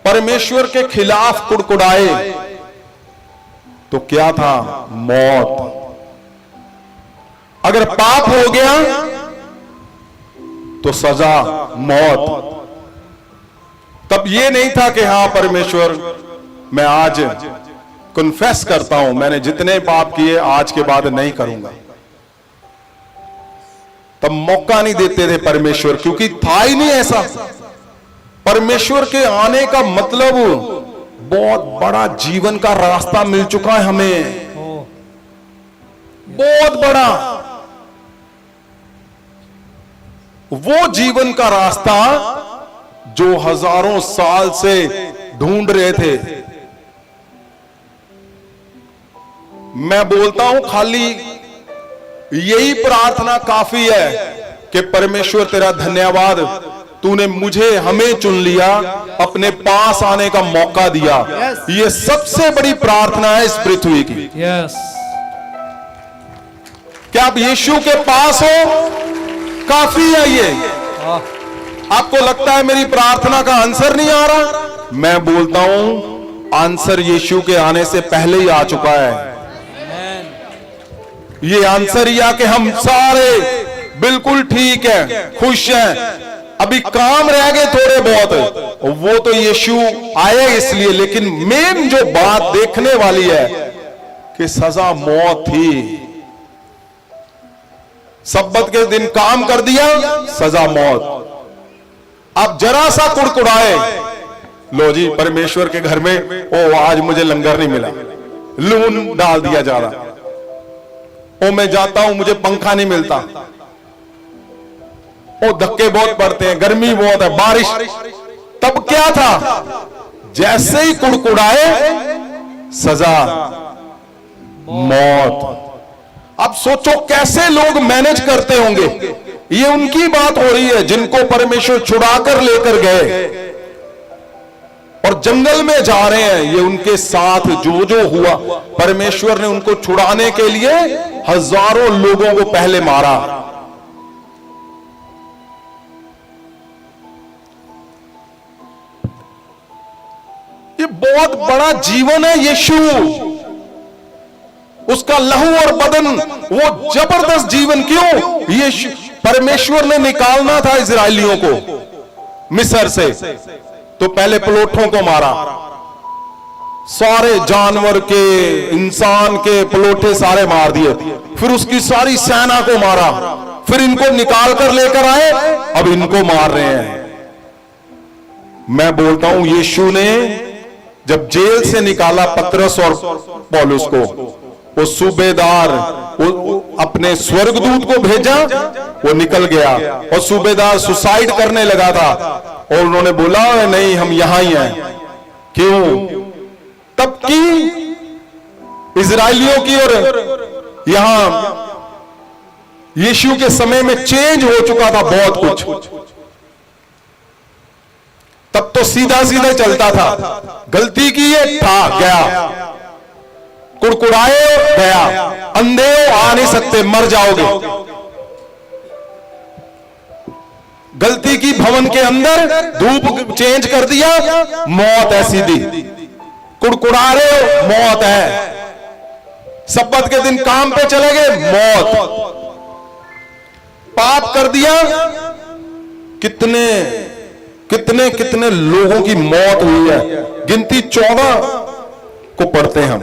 परमेश्वर के खिलाफ कुड़कुड़ाए तो क्या था? मौत। अगर पाप हो गया तो सजा मौत। तब ये नहीं था कि हां परमेश्वर मैं आज कन्फेस करता हूं, मैंने जितने पाप किए आज के बाद नहीं करूंगा। तब मौका नहीं देते थे परमेश्वर, क्योंकि था ही नहीं ऐसा। परमेश्वर के आने का मतलब बहुत बड़ा जीवन का रास्ता मिल चुका है हमें, बहुत बड़ा। वो जीवन का रास्ता जो हजारों साल से ढूंढ रहे थे। मैं बोलता हूं खाली यही प्रार्थना काफी है कि परमेश्वर तेरा धन्यवाद, तूने मुझे हमें चुन लिया, अपने पास आने का मौका दिया। ये सबसे बड़ी प्रार्थना है इस पृथ्वी की। यस, क्या आप यीशु के पास हो? काफी है ये। आपको लगता है मेरी प्रार्थना का आंसर नहीं आ रहा? मैं बोलता हूं आंसर यीशु के आने से पहले ही आ चुका है। ये आंसर या कि हम सारे बिल्कुल ठीक हैं, खुश हैं, अभी काम रह गए थोड़े बहुत, वो तो यीशु आए इसलिए। लेकिन मेन जो बात देखने वाली है कि सजा मौत थी। सब्बत के दिन काम कर दिया, सजा मौत। अब जरा सा कुड़कुड़ाए, लो जी परमेश्वर के घर में ओ आज मुझे लंगर नहीं मिला, लून डाल दिया जा रहा, ओ मैं जाता हूं मुझे पंखा नहीं मिलता, ओ धक्के बहुत पड़ते हैं, गर्मी बहुत है, बारिश। तब क्या था? जैसे ही कुड़कुड़ाए सजा मौत। अब सोचो कैसे लोग मैनेज करते होंगे। ये उनकी बात हो रही है जिनको परमेश्वर छुड़ाकर लेकर गए और जंगल में जा रहे हैं। ये उनके साथ जो जो हुआ, परमेश्वर ने उनको छुड़ाने के लिए हजारों लोगों को पहले मारा। ये बहुत बड़ा जीवन है यीशु, उसका लहू और बदन, वो जबरदस्त जीवन। क्यों? ये परमेश्वर ने निकालना था इजरायलियों को मिस्र से, तो पहले पलोठों को मारा, सारे जानवर के, इंसान के पलोठे सारे मार दिए, फिर उसकी सारी सेना को मारा, फिर इनको निकाल कर लेकर आए, अब इनको मार रहे हैं। मैं बोलता हूं यीशु ने जब जेल से निकाला पतरस और पौलुस को, वो सूबेदार वो अपने स्वर्गदूत को भेजा, वो निकल गया और सूबेदार सुसाइड करने लगा था और उन्होंने बोला नहीं हम यहां ही हैं। क्यों? तब की इजराइलियों की और यहां यीशु के समय में चेंज हो चुका था बहुत कुछ। तब तो सीधा सीधा चलता था, गलती की है था गया, कुड़कुड़ाए गया, अंधे हो आ नहीं सकते मर जाओगे। गलती की भवन के अंदर धूप चेंज कर दिया, मौत है सीधी, कुड़कुड़ा रहे हो मौत है। सब्बत के दिन काम पे चले गए मौत, पाप कर दिया, कितने कितने कितने लोगों की मौत हुई है। गिनती 14 को पढ़ते हैं हम,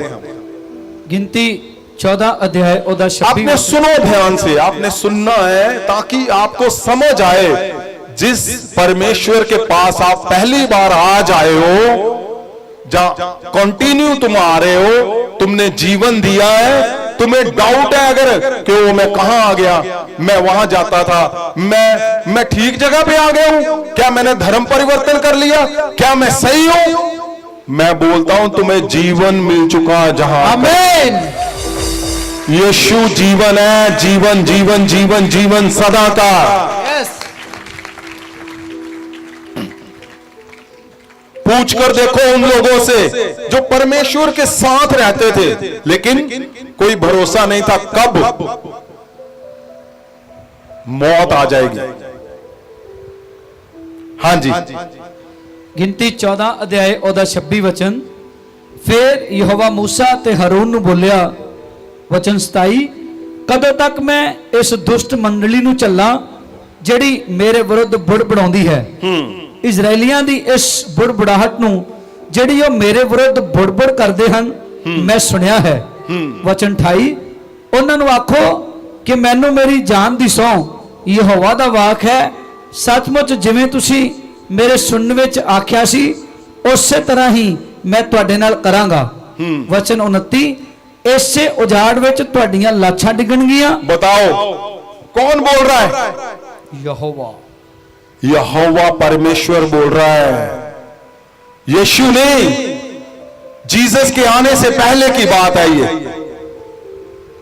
गिनती 14 अध्याय ओदा 26। आपने सुनो ध्यान से, आपने सुनना है ताकि आपको समझ आए। जिस परमेश्वर के पास आप पहली बार आज आए हो, जहां कंटिन्यू तुम आ रहे हो, तुमने जीवन दिया है, तुम्हें डाउट है अगर कि वो मैं कहां आ गया, मैं वहां जाता था, मैं ठीक जगह पे आ गया हूं, क्या मैंने धर्म परिवर्तन कर लिया, क्या मैं सही हूं? मैं बोलता हूं तुम्हें जीवन मिल चुका जहां। आमीन। यीशु जीवन है, जीवन जीवन जीवन जीवन सदा का। पूछ कर देखो उन लोगों से जो परमेश्वर के साथ रहते थे, लेकिन कोई भरोसा नहीं था कब मौत आ जाएगी। हां जी, गिनती 14 अध्याय ओदा 26 वचन। फिर यहोवा मूसा ते हारून ਨੂੰ ਬੋਲਿਆ, वचन 27, कदों तक मैं इस दुष्ट मंडली ਨੂੰ ਚੱਲਾਂ ਜਿਹੜੀ ਮੇਰੇ ਵਿਰੁੱਧ ਬੁੜਬੜਾਉਂਦੀ ਹੈ। ਇਜ਼ਰਾਈਲੀਆਂ ਦੀ ਇਸ ਬੁੜਬੜਾਹਟ ਨੂੰ ਜਿਹੜੀ ਉਹ ਮੇਰੇ ਵਿਰੁੱਧ ਬੁੜਬੜ ਕਰਦੇ ਹਨ ਮੈਂ ਸੁਣਿਆ ਹੈ। वचन 28, ਉਹਨਾਂ ਨੂੰ ਆਖੋ ਕਿ ਮੈਨੂੰ ਮੇਰੀ ਜਾਨ ਦੀ ਸਹੁੰ ਯਹੋਵਾ ਦਾ ਵਾਕ ਹੈ, ਸੱਚਮੁੱਚ ਜਿਵੇਂ ਤੁਸੀਂ ਮੇਰੇ ਸੁਣਨ ਵਿੱਚ ਆਖਿਆ ਸੀ ਉਸੇ ਤਰ੍ਹਾਂ ਹੀ ਮੈਂ ਤੁਹਾਡੇ ਨਾਲ ਕਰਾਂਗਾ। वचन 29, ਇਸੇ ਉਜਾੜ ਵਿੱਚ ਤੁਹਾਡੀਆਂ ਲਾਸ਼ਾਂ ਡਿੱਗਣਗੀਆਂ। बताओ कौन बोल रहा है? यहोवा। यहोवा परमेश्वर बोल रहा है, यीशु नहीं। जीसस के आने से पहले की बात है ये।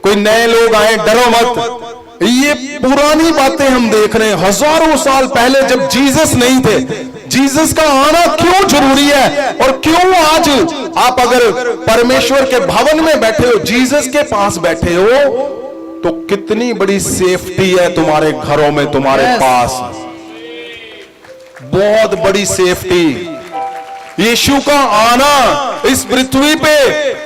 कोई नए लोग आए डरो मत, ये पुरानी बातें हम देख रहे हैं। हजारों साल पहले जब जीसस नहीं थे, जीसस का आना क्यों जरूरी है और क्यों आज आप अगर परमेश्वर के भवन में बैठे हो, जीसस के पास बैठे हो, तो कितनी बड़ी सेफ्टी है तुम्हारे घरों में, तुम्हारे पास बहुत बड़ी सेफ्टी। यीशु का आना इस पृथ्वी पे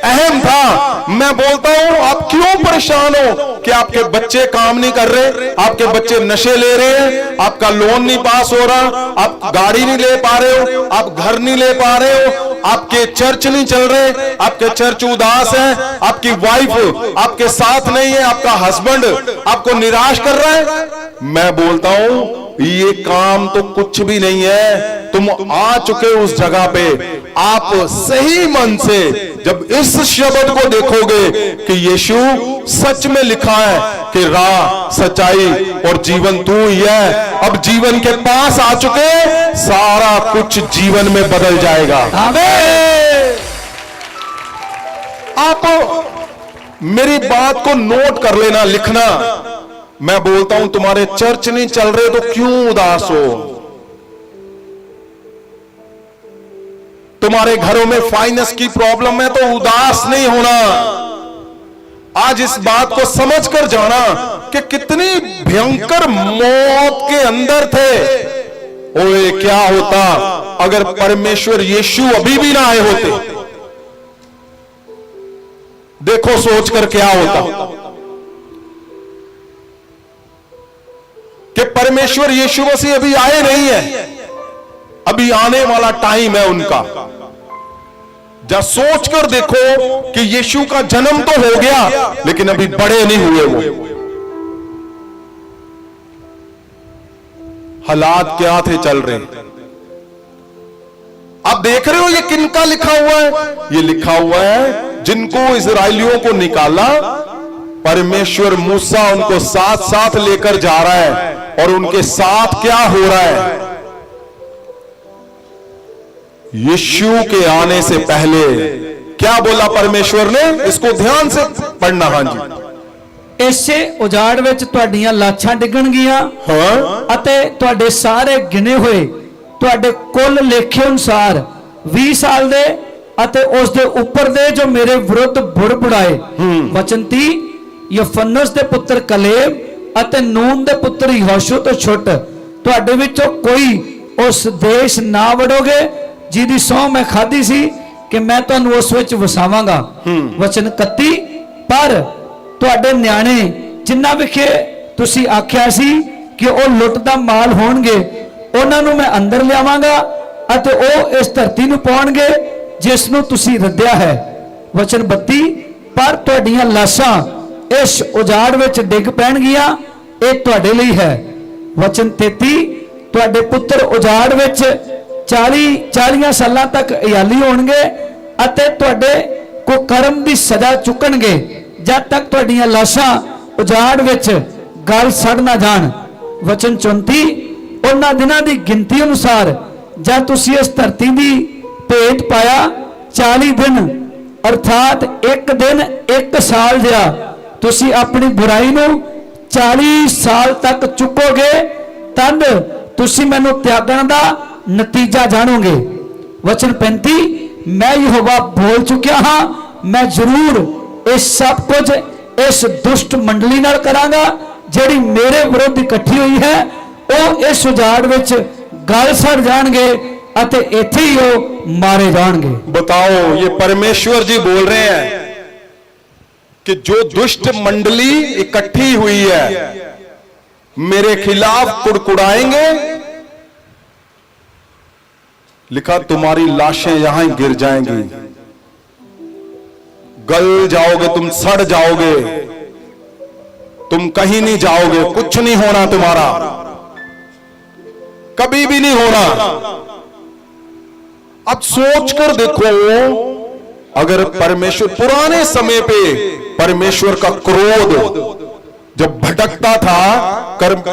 अहम था। मैं बोलता हूं आप क्यों परेशान हो कि आपके बच्चे काम नहीं कर रहे, आपके बच्चे नशे ले रहे हैं, आपका लोन नहीं पास हो रहा, आप गाड़ी नहीं ले पा रहे हो, आप घर नहीं ले पा रहे हो, आपके चर्च नहीं चल रहे, आपके चर्च उदास है, आपकी वाइफ आपके साथ नहीं है, आपका हस्बैंड आपको निराश कर रहा है। मैं बोलता हूं ये काम तो कुछ भी नहीं है। तुम आ चुके उस जगह पे। आप सही मन से जब इस शब्द को देखोगे कि यीशु सच में लिखा है कि राह, सच्चाई और जीवन तू ही है, अब जीवन के पास आ चुके, सारा कुछ जीवन में बदल जाएगा। आमीन। आप मेरी बात को नोट कर लेना, लिखना। मैं बोलता हूं तुम्हारे चर्च नहीं चल रहे तो क्यों उदास हो? तुम्हारे घरों में फाइनेंस की प्रॉब्लम है तो उदास नहीं होना। आज इस बात को समझकर जाना कि कितनी भयंकर मौत के अंदर थे। ओए क्या होता अगर परमेश्वर यीशु अभी भी ना आए होते? देखो सोचकर क्या होता कि परमेश्वर यीशु मसीह अभी आए नहीं है, अभी आने वाला टाइम है उनका। जब सोचकर देखो कि यीशु का जन्म तो हो गया लेकिन अभी बड़े नहीं हुए वो। हालात क्या थे चल रहे? आप देख रहे हो ये किनका लिखा हुआ है? ये लिखा हुआ है जिनको इजराइलियों को निकाला, परमेश्वर मूसा उनको साथ साथ लेकर जा रहा है। और उनके साथ क्या हो रहा है? यीशु के आने से पहले क्या बोला परमेश्वर ने? इसको ध्यान से पढ़ना। हाँ जी। ਇਸੇ ਉਜਾੜ ਵਿੱਚ ਤੁਹਾਡੀਆਂ ਲਾਸ਼ਾਂ ਡਿੱਗਣਗੀਆਂ हाँ ਅਤੇ ਤੁਹਾਡੇ ਸਾਰੇ ਗਿਣੇ ਹੋਏ ਤੁਹਾਡੇ ਕੁੱਲ ਲੇਖੇ ਅਨੁਸਾਰ 20 ਸਾਲ ਦੇ ਅਤੇ ਉਸ ਦੇ ਉੱਪਰ ਦੇ ਜੋ ਮੇਰੇ ਵਿਰੁੱਧ ਬੁੜਬੁੜਾਏ। ਵਚਨ 30 ਯਫਨਸ ਦੇ ਪੁੱਤਰ ਕਲੇਬ ਅਤੇ ਨੂਨ ਦੇ ਪੁੱਤਰ ਯਹੋਸ਼ੂ ਤੋਂ ਛੁੱਟ ਤੁਹਾਡੇ ਵਿੱਚੋਂ ਕੋਈ ਉਸ ਦੇਸ਼ ਨਾ ਵੜੋਗੇ ਜਿਹਦੀ ਸਹੁੰ ਮੈਂ ਖਾਧੀ ਸੀ ਕਿ ਮੈਂ ਤੁਹਾਨੂੰ ਉਸ ਵਿੱਚ ਵਸਾਵਾਂਗਾ। ਵਚਨ 31 ਪਰ ਤੁਹਾਡੇ ਨਿਆਣੇ ਜਿਨ੍ਹਾਂ ਵਿਖੇ ਤੁਸੀਂ ਆਖਿਆ ਸੀ ਕਿ ਉਹ ਲੁੱਟ ਦਾ ਮਾਲ ਹੋਣਗੇ, ਉਹਨਾਂ ਨੂੰ ਮੈਂ ਅੰਦਰ ਲਿਆਵਾਂਗਾ ਅਤੇ ਉਹ ਇਸ ਧਰਤੀ ਨੂੰ ਪਾਉਣਗੇ ਜਿਸ ਨੂੰ ਤੁਸੀਂ ਰੱਦਿਆ ਹੈ। ਵਚਨ 32 ਪਰ ਤੁਹਾਡੀਆਂ ਲਾਸ਼ਾਂ ਇਸ ਉਜਾੜ ਵਿੱਚ ਡਿੱਗ ਪੈਣਗੀਆਂ, ਇਹ ਤੁਹਾਡੇ ਲਈ ਹੈ। ਵਚਨ 33 ਤੁਹਾਡੇ ਪੁੱਤਰ ਉਜਾੜ ਵਿੱਚ 40 ਸਾਲਾਂ ਤੱਕ ਇਆਲੀ ਹੋਣਗੇ ਅਤੇ ਤੁਹਾਡੇ ਕੁਕਰਮ ਦੀ ਸਜ਼ਾ ਚੁੱਕਣਗੇ ਜਦ ਤੱਕ ਤੁਹਾਡੀਆਂ ਲਾਸ਼ਾਂ ਉਜਾੜ ਵਿੱਚ ਗਲ ਸੜ ਨਾ ਜਾਣ। ਵਚਨ 34 ਉਹਨਾਂ ਦਿਨਾਂ ਦੀ ਗਿਣਤੀ ਅਨੁਸਾਰ ਜਦ ਤੁਸੀਂ ਇਸ ਧਰਤੀ ਦੀ ਭੇਟ ਪਾਇਆ 40 ਦਿਨ ਅਰਥਾਤ ਇੱਕ ਦਿਨ ਇੱਕ ਸਾਲ ਜਿਹਾ ਤੁਸੀਂ ਆਪਣੀ ਬੁਰਾਈ ਨੂੰ 40 ਸਾਲ ਤੱਕ ਚੁੱਕੋਗੇ, ਤਦ ਤੁਸੀਂ ਮੈਨੂੰ ਤਿਆਗਣ ਦਾ ਨਤੀਜਾ ਜਾਣੋਗੇ। ਵਚਨ 35 ਮੈਂ ਯਹੋਵਾ ਬੋਲ ਚੁੱਕਿਆ ਹਾਂ, ਮੈਂ ਜ਼ਰੂਰ ਇਹ ਸਭ ਕੁਝ ਇਸ ਦੁਸ਼ਟ ਮੰਡਲੀ ਨਾਲ ਕਰਾਂਗਾ ਜਿਹੜੀ ਮੇਰੇ ਵਿਰੁੱਧ ਇਕੱਠੀ ਹੋਈ ਹੈ। ਉਹ ਇਸ ਉਜਾੜ ਵਿੱਚ ਗਲ ਸੜ ਜਾਣਗੇ ਅਤੇ ਇੱਥੇ ਹੀ ਉਹ ਮਾਰੇ ਜਾਣਗੇ। बताओ, ये परमेश्वर जी बोल रहे हैं कि जो दुष्ट मंडली इकट्ठी हुई है मेरे खिलाफ कुड़कुड़ाएंगे। लिखा तुम्हारी लाशें यहां ही गिर जाएंगी, गल जाओगे, तुम सड़ जाओगे, तुम कहीं नहीं जाओगे, कुछ नहीं होना तुम्हारा, कभी भी नहीं होना। अब सोच कर देखो, अगर परमेश्वर पुराने समय पे परमेश्वर का क्रोध जब भटकता था,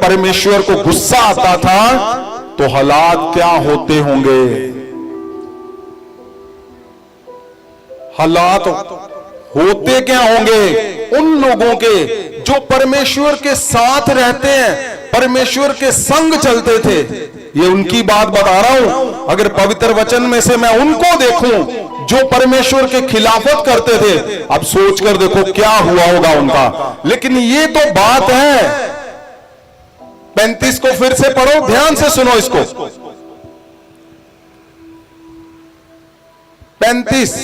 परमेश्वर को गुस्सा आता था, तो हालात क्या होते होंगे? हालात होते क्या होंगे उन लोगों के जो परमेश्वर के साथ रहते हैं, परमेश्वर के संग चलते थे। ये उनकी बात बता रहा हूं। अगर पवित्र वचन में से मैं उनको देखूं जो परमेश्वर के खिलाफत करते थे, अब सोच कर देखो क्या हुआ होगा उनका। लेकिन ये तो बात है। 35 को फिर से पढ़ो, ध्यान से सुनो इसको। 35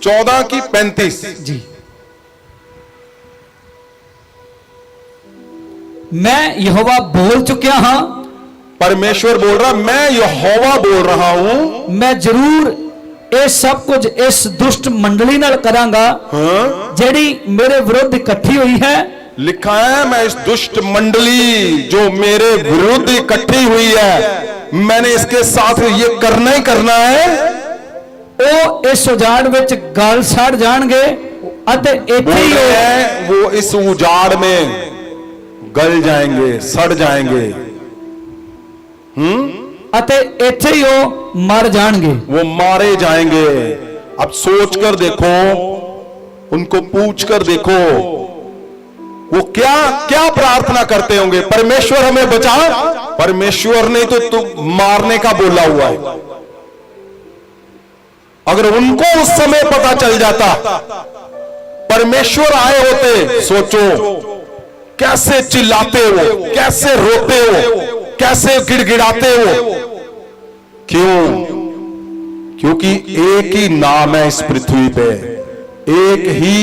14 की 35 जी। मैं यहोवा बोल चुकिया हां, परमेश्वर बोल रहा, मैं यहोवा बोल रहा हूं, मैं जरूर ਇਹ ਸਭ ਕੁਝ ਇਸ ਦੁਸ਼ਟ ਮੰਡਲੀ ਨਾਲ ਕਰਾਂਗਾ ਜਿਹੜੀ ਮੇਰੇ ਵਿਰੁੱਧ ਇਕੱਠੀ ਹੋਈ ਹੈ। लिखा है मैं इस दुष्ट मंडली जो मेरे विरुद्ध इकट्ठी हुई है, मैंने इसके साथ ये करना ही करना है। ਉਹ ਇਸ ਉਜਾੜ ਵਿੱਚ ਗਲ ਸੜ ਜਾਣਗੇ ਅਤੇ ਇੱਥੇ ਹੀ वो इस उजाड़ में गल जाएंगे, सड़ जाएंगे। ਅਤੇ ਇੱਥੇ ਹੀ ਉਹ ਮਰ ਜਾਣਗੇ। वो मारे जाएंगे। अब सोच कर देखो, उनको पूछ कर देखो, वो क्या क्या प्रार्थना करते होंगे? परमेश्वर हमें बचा। परमेश्वर ने तो तुम मारने का बोला हुआ है। अगर उनको उस समय पता चल जाता, परमेश्वर आए होते, सोचो कैसे चिल्लाते हो, कैसे रोते हो, कैसे गिड़गिड़ाते हो। क्यों? क्योंकि एक ही नाम है इस पृथ्वी पे, एक ही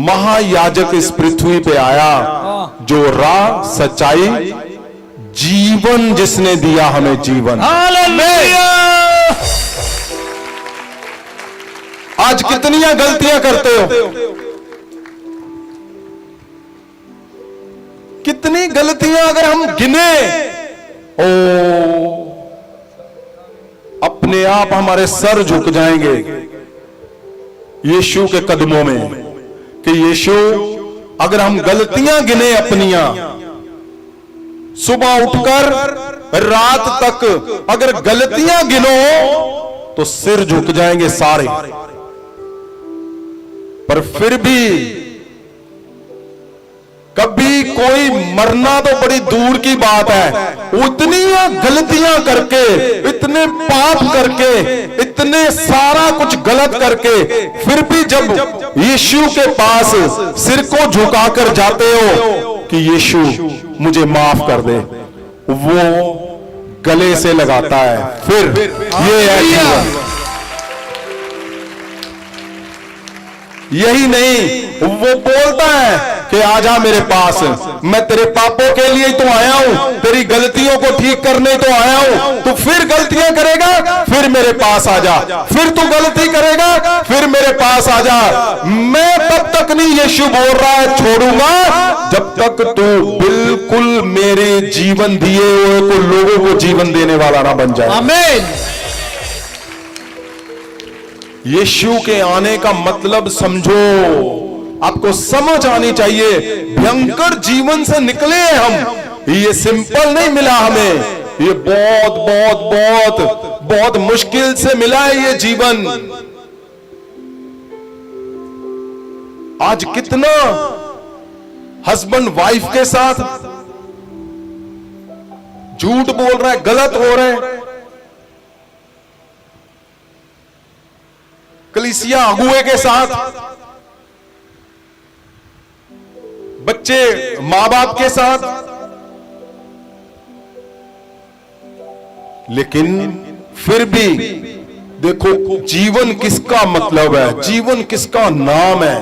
महायाजक इस पृथ्वी पे आया जो राह, सच्चाई, जीवन जिसने दिया हमें जीवन। हालेलुया। आज कितनियां गलतियां करते हो, कितनी गलतियां अगर हम गिने, ओ अपने आप हमारे सर झुक जाएंगे यीशु के कदमों में कि यीशु, अगर हम गलतियां गिने अपनियां, सुबह उठकर रात तक अगर गलतियां गिनो तो सिर झुक जाएंगे सारे। पर फिर भी कभी कोई मरना तो बड़ी दूर की बात है, उतनी गलतियां करके, इतने पाप करके, इतने सारा कुछ गलत करके, फिर भी जब यीशु के पास सिर को झुकाकर जाते हो कि यीशु मुझे माफ कर दे, वो गले से लगाता है। फिर ये है जीवन। यही नहीं, वो बोलता है कि आजा मेरे पास, मैं तेरे पापों के लिए तो आया हूं, तेरी गलतियों को ठीक करने तो आया हूं। तू फिर गलतियां करेगा, फिर मेरे पास आजा, फिर तू गलती करेगा, फिर मेरे पास आजा। मैं तब तक नहीं, यीशु बोल रहा है, छोड़ूंगा जब तक तू बिल्कुल मेरे जीवन दिए हुए को लोगों को जीवन देने वाला ना बन जाए। आमीन। यीशु के आने का मतलब समझो, आपको समझ आनी चाहिए। भयंकर जीवन से निकले हैं हम, ये सिंपल नहीं मिला हमें, ये बहुत बहुत बहुत बहुत मुश्किल से मिला है ये जीवन। आज कितना हस्बैंड वाइफ के साथ झूठ बोल रहा है, गलत हो रहा है। कलीसिया अगुए के साथ, बच्चे मां बाप के साथ, लेकिन फिर भी देखो जीवन किसका मतलब है, जीवन किसका नाम है।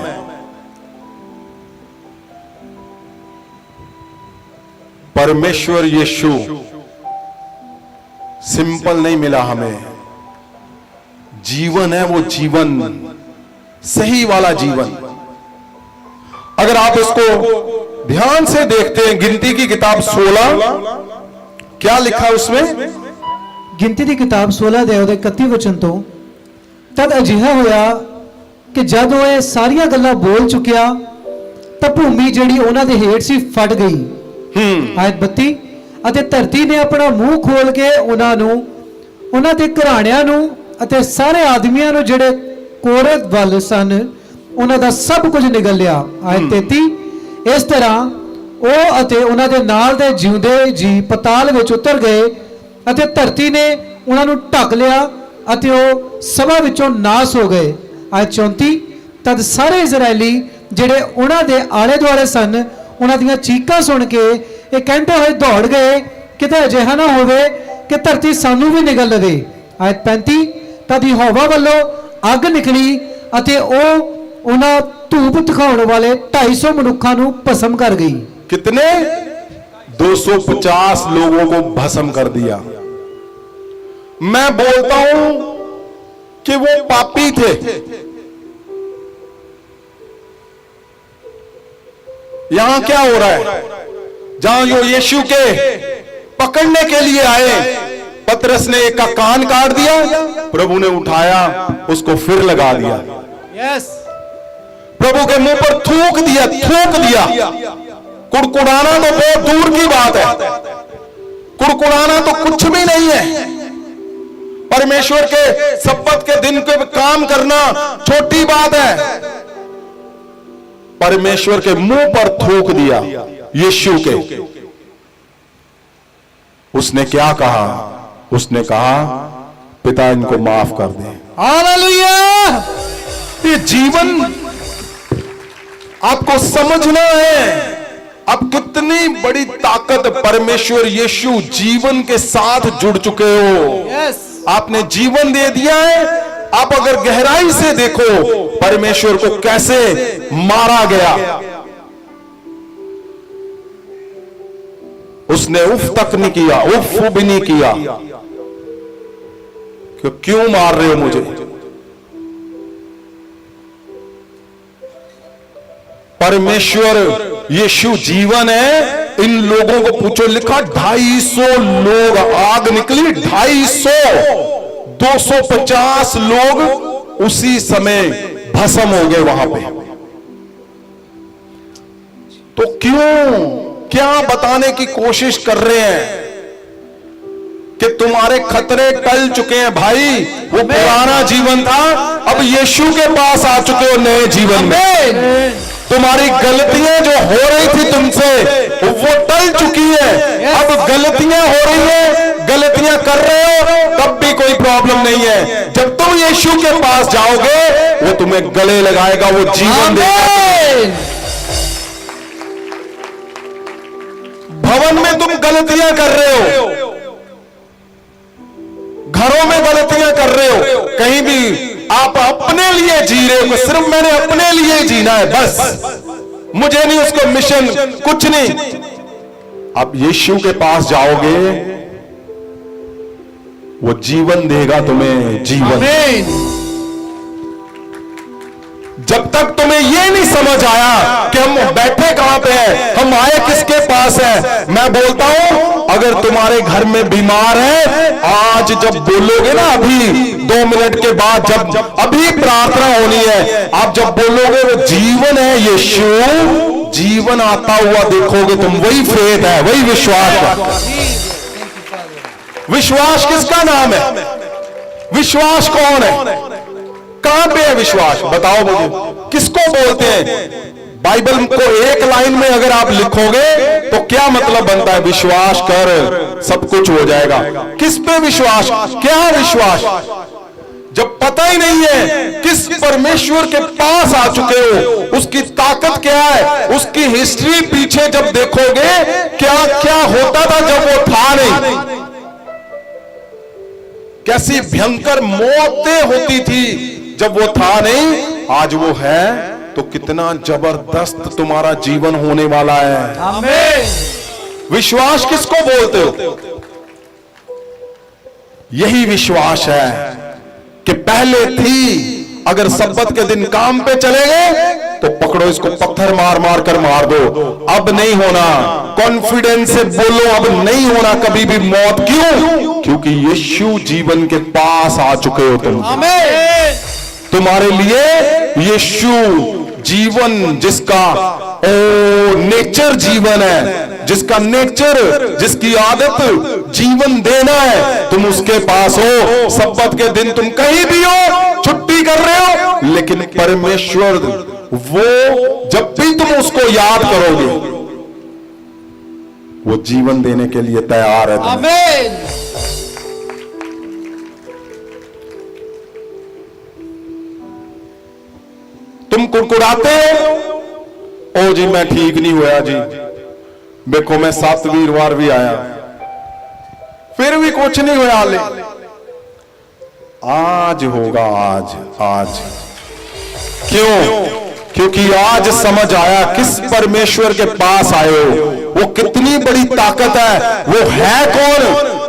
परमेश्वर यीशु सिंपल नहीं मिला हमें, जीवन है वो जीवन, सही वाला जीवन। अगर आप इसको ध्यान से देखते हैं, गिनती की किताब 16, क्या लिखा है उसमें? गिनती की किताब 16 ਦੇ ਉਹਦੇ 31 ਵਚਨ ਤੋਂ, ਤਦ ਅਜਿਹਾ ਹੋਇਆ ਕਿ ਜਦ ਉਹ ਇਹ ਸਾਰੀਆਂ ਗੱਲਾਂ ਬੋਲ ਚੁੱਕਿਆ ਤਾਂ ਭੂਮੀ ਜਿਹੜੀ ਉਹਨਾਂ ਦੇ ਹੇਠ ਸੀ ਫਟ ਗਈ। ਆਇਤ 32, ਅਤੇ ਧਰਤੀ ਨੇ ਆਪਣਾ ਮੂੰਹ ਖੋਲ ਕੇ ਉਹਨਾਂ ਨੂੰ, ਉਹਨਾਂ ਦੇ ਘਰਾਣਿਆਂ ਨੂੰ ਅਤੇ ਸਾਰੇ ਆਦਮੀਆਂ ਨੂੰ ਜਿਹੜੇ ਕੋਰਤ ਵੱਲ ਸਨ ਉਹਨਾਂ ਦਾ ਸਭ ਕੁਝ ਨਿਗਲ ਲਿਆ। ਆਇਤ 33, ਇਸ ਤਰ੍ਹਾਂ ਉਹ ਅਤੇ ਉਹਨਾਂ ਦੇ ਨਾਲ ਦੇ ਜਿਉਂਦੇ ਜੀ ਪਤਾਲ ਵਿੱਚ ਉਤਰ ਗਏ ਅਤੇ ਧਰਤੀ ਨੇ ਉਹਨਾਂ ਨੂੰ ਢੱਕ ਲਿਆ ਅਤੇ ਉਹ ਸਭਾ ਵਿੱਚੋਂ ਨਾਸ ਹੋ ਗਏ। ਆਇਤ 34, ਤਦ ਸਾਰੇ ਇਜ਼ਰਾਈਲੀ ਜਿਹੜੇ ਉਹਨਾਂ ਦੇ ਆਲੇ ਦੁਆਲੇ ਸਨ ਉਹਨਾਂ ਦੀਆਂ ਚੀਕਾਂ ਸੁਣ ਕੇ ਇਹ ਕਹਿੰਦੇ ਹੋਏ ਦੌੜ ਗਏ, ਕਿਤੇ ਅਜਿਹਾ ਨਾ ਹੋਵੇ ਕਿ ਧਰਤੀ ਸਾਨੂੰ ਵੀ ਨਿਗਲ ਲਵੇ। ਆਇਤ 35, ਤਦ ਯਹੋਵਾ ਵੱਲੋਂ ਅੱਗ ਨਿਕਲੀ ਅਤੇ ਉਹ ਉਹਨਾਂ ਧੂਪ ਦਿਖਾਉਣ ਵਾਲੇ 250 ਮਨੁੱਖਾਂ ਨੂੰ ਭਸਮ ਕਰ ਗਈ। कितने? 250 लोगों को भस्म कर दिया। मैं बोलता हूं कि वो पापी थे, यहां क्या हो रहा है? जहां जो यीशु के पकड़ने के लिए आए, पतरस ने एक का कान काट दिया, प्रभु ने उठाया उसको फिर लगा दिया। यस, प्रभु के मुंह पर थूक दिया, थूक दिया। कुड़कुड़ाना तो बहुत दूर की बात है, कुड़कुड़ाना तो कुछ भी नहीं है। परमेश्वर के सब्बत के दिन के काम करना छोटी बात है। परमेश्वर के मुंह पर थूक दिया यीशु के। उसने क्या कहा? उसने कहा, पिता इनको माफ कर दे। हालेलुया। ये जीवन आपको समझना है। अब कितनी बड़ी ताकत परमेश्वर यीशु जीवन के साथ जुड़ चुके हो। यस, आपने जीवन दे दिया है। आप अगर गहराई से देखो परमेश्वर को कैसे मारा गया, उसने उफ तक नहीं किया, उफ भी नहीं किया कि क्यों मार रहे हो मुझे। परमेश्वर यीशु जीवन है। इन लोगों को पूछो, लिखा 250 लोग, आग निकली 250, 250 लोग उसी समय भस्म हो गए वहां पे। तो क्यों, क्या बताने की कोशिश कर रहे हैं कि तुम्हारे खतरे टल चुके हैं भाई। वो पुराना जीवन था, अब यीशु के पास आ चुके हो नए जीवन में। तुम्हारी गलतियां जो हो रही थी तुमसे वो टल चुकी है। अब गलतियां हो रही है, गलतियां कर रहे हो, तब भी कोई प्रॉब्लम नहीं है। जब तुम यीशु के पास जाओगे वो तुम्हें गले लगाएगा, वो जीवन देगा। भवन में तुम गलतियां कर रहे हो, घरों में गलतियां कर रहे हो, कहीं भी आप अपने लिए जी रहे हो, सिर्फ मैंने अपने लिए जीना है बस, मुझे नहीं उसको मिशन कुछ नहीं। आप यीशु के पास जाओगे, वो जीवन देगा तुम्हें, जीवन। जब तक तुम्हें यह नहीं समझ आया कि हम बैठे कहां पे हैं, हम आए किसके पास है, मैं बोलता हूं अगर तुम्हारे घर में बीमार है, आज जब बोलोगे ना, अभी 2 मिनट के बाद जब अभी प्रार्थना होनी है, आप जब बोलोगे वो जीवन है यीशु, जीवन आता हुआ देखोगे तुम। वही फेथ है, वही विश्वास है। विश्वास किसका नाम है? विश्वास कौन है? कहां पे है विश्वास? बताओ मुझे, किसको बोलते हैं? बाइबल को एक लाइन में अगर आप लिखोगे तो क्या मतलब बनता है? विश्वास कर सब कुछ हो जाएगा। किस पे विश्वास? क्या विश्वास? जब पता ही नहीं है किस परमेश्वर के पास आ चुके हो, उसकी ताकत क्या है, उसकी हिस्ट्री पीछे जब देखोगे, क्या क्या होता था जब वो था नहीं, कैसी भयंकर मौतें होती थी जब वो था नहीं, आज वो है, तो कितना जबरदस्त तुम्हारा जीवन होने वाला है। आमीन। विश्वास किसको बोलते हो? यही विश्वास है कि पहले थी, अगर सब्बत के दिन काम पे चले गए तो पकड़ो इसको, पत्थर मार मार कर मार दो, अब नहीं होना। कॉन्फिडेंस से बोलो, अब नहीं होना कभी भी मौत। क्यों? क्योंकि यीशु जीवन के पास आ चुके हो तुम। आमीन। तुम्हारे लिए यीशु जीवन, जिसका नेचर जीवन है, जिसका नेचर, जिसकी आदत जीवन देना है, तुम उसके पास हो। सब्बत के दिन तुम कहीं भी हो, छुट्टी कर रहे हो, लेकिन परमेश्वर वो जब भी तुम उसको याद करोगे, वो जीवन देने के लिए तैयार है। आमीन। तुम कुड़कुड़ाते हो, ओ जी मैं ठीक नहीं हुआ जी, देखो मैं 7 वीरवार भी आया फिर भी कुछ नहीं हुआ। हाले आज होगा, आज आज। क्यों? क्योंकि आज समझ आया किस परमेश्वर के पास आए हो, वो कितनी बड़ी ताकत है, वो है कौन।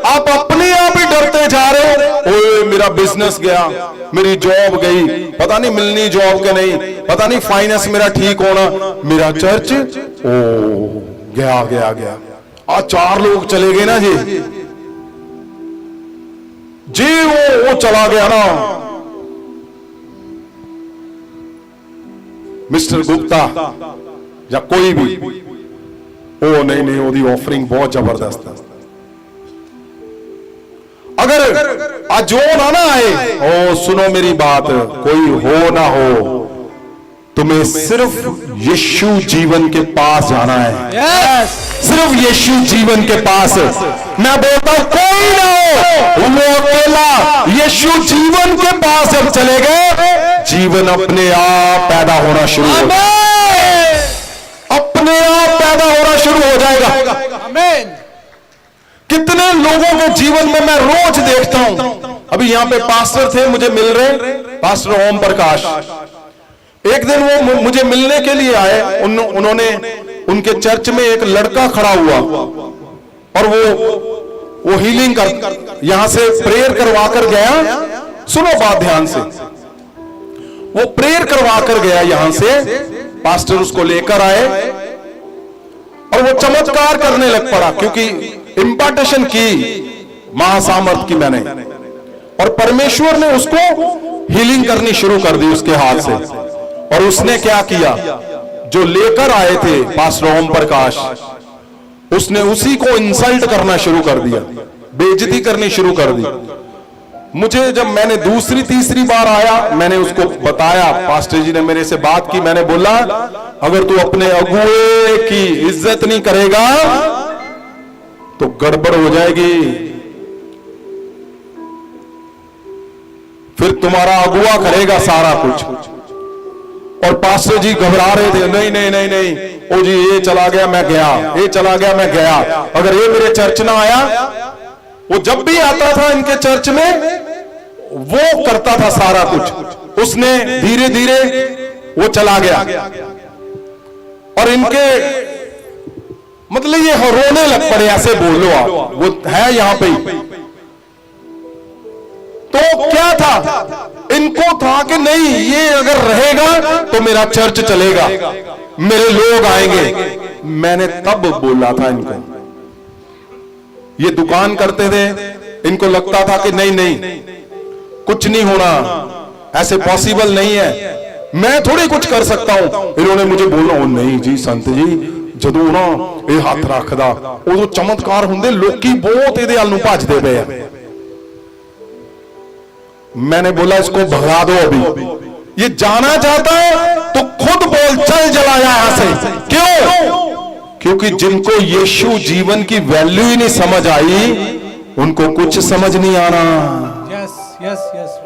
आप अपने आप ही डरते जा रहे हो, ओए मेरा बिजनेस गया, मेरी जॉब गई, पता नहीं मिलनी जॉब के नहीं, पता नहीं फाइनेंस मेरा ठीक होना, मेरा चर्च ओ गया गया गया। आज 4 लोग चले गए ना जी, वो चला गया ना, मिस्टर गुप्ता या कोई भी, ओ नहीं नहीं ओदी ऑफरिंग बहुत जबरदस्त है। अगर आज जो ना आए, ओ सुनो मेरी बात, कोई हो ना हो, तुम्हें सिर्फ यीशु जीवन के पास जाना है। सिर्फ यीशु जीवन के पास। मैं बोलता हूं कोई ना हो, वो अकेला यीशु जीवन के पास जब चले गए, जीवन अपने आप पैदा होना शुरू हो जाएगा, अपने आप पैदा होना शुरू हो जाएगा। आमीन। कितने लोगों के जीवन में मैं रोज देखता हूं। अभी यहां पे पास्टर थे, मुझे मिल रहे, पास्टर ओम प्रकाश। एक दिन वो मुझे मिलने के लिए आए, उन्होंने उनके चर्च में एक लड़का खड़ा हुआ और वो हीलिंग कर, यहां से प्रेयर करवा कर गया। सुनो बात ध्यान से, वो प्रेयर करवा कर गया यहां से, पास्टर उसको लेकर आए और वो चमत्कार करने लग पड़ा, क्योंकि इंपार्टेशन की महासामर्थ की मैंने, और परमेश्वर ने उसको हीलिंग करनी शुरू कर दी उसके हाथ से। और उसने क्या किया, जो लेकर आए थे पास्टर ओम प्रकाश, उसने उसी को इंसल्ट करना शुरू कर दिया, बेइज्जती करनी शुरू कर दी। मुझे जब मैंने दूसरी तीसरी बार आया, मैंने उसको बताया, पास्टर जी ने मेरे से बात की, मैंने बोला अगर तू अपने अगुए की इज्जत नहीं करेगा तो गड़बड़ हो जाएगी, फिर तुम्हारा अगुआ करेगा सारा कुछ। और पास्टर जी घबरा रहे थे, नहीं नहीं नहीं नहीं, ओ जी ये चला गया मैं गया, ये चला गया मैं गया, अगर ये मेरे चर्च ना आया। वो जब भी आता था इनके चर्च में वो करता था सारा कुछ, उसने धीरे धीरे वो चला गया। और इनके मतलब ये रोने लग पड़े, ऐसे बोलो आप, वो है यहां पे ही। तो क्या था, इनको था कि नहीं ये अगर रहेगा तो मेरा चर्च चलेगा, मेरे लोग आएंगे। मैंने तब बोला था इनको, ये दुकान करते थे, इनको लगता था कि नहीं नहीं कुछ नहीं होना, ऐसे पॉसिबल नहीं है, मैं थोड़ी कुछ कर सकता हूं। इन्होंने मुझे बोला, ओ नहीं जी संत जी, जदों ना ये हाथ रखदा उदों चमत्कार हुंदे, लोकी बहुत इहदे अल नूं भजदे पे आ। मैंने बोला इसको भगा दो अभी, ये जाना चाहता है तो खुद बोल चल चला जा यहां से। क्यों? क्योंकि जिनको यीशु जीवन की वैल्यू ही नहीं समझ आई, उनको कुछ समझ नहीं आना। Yes yes yes.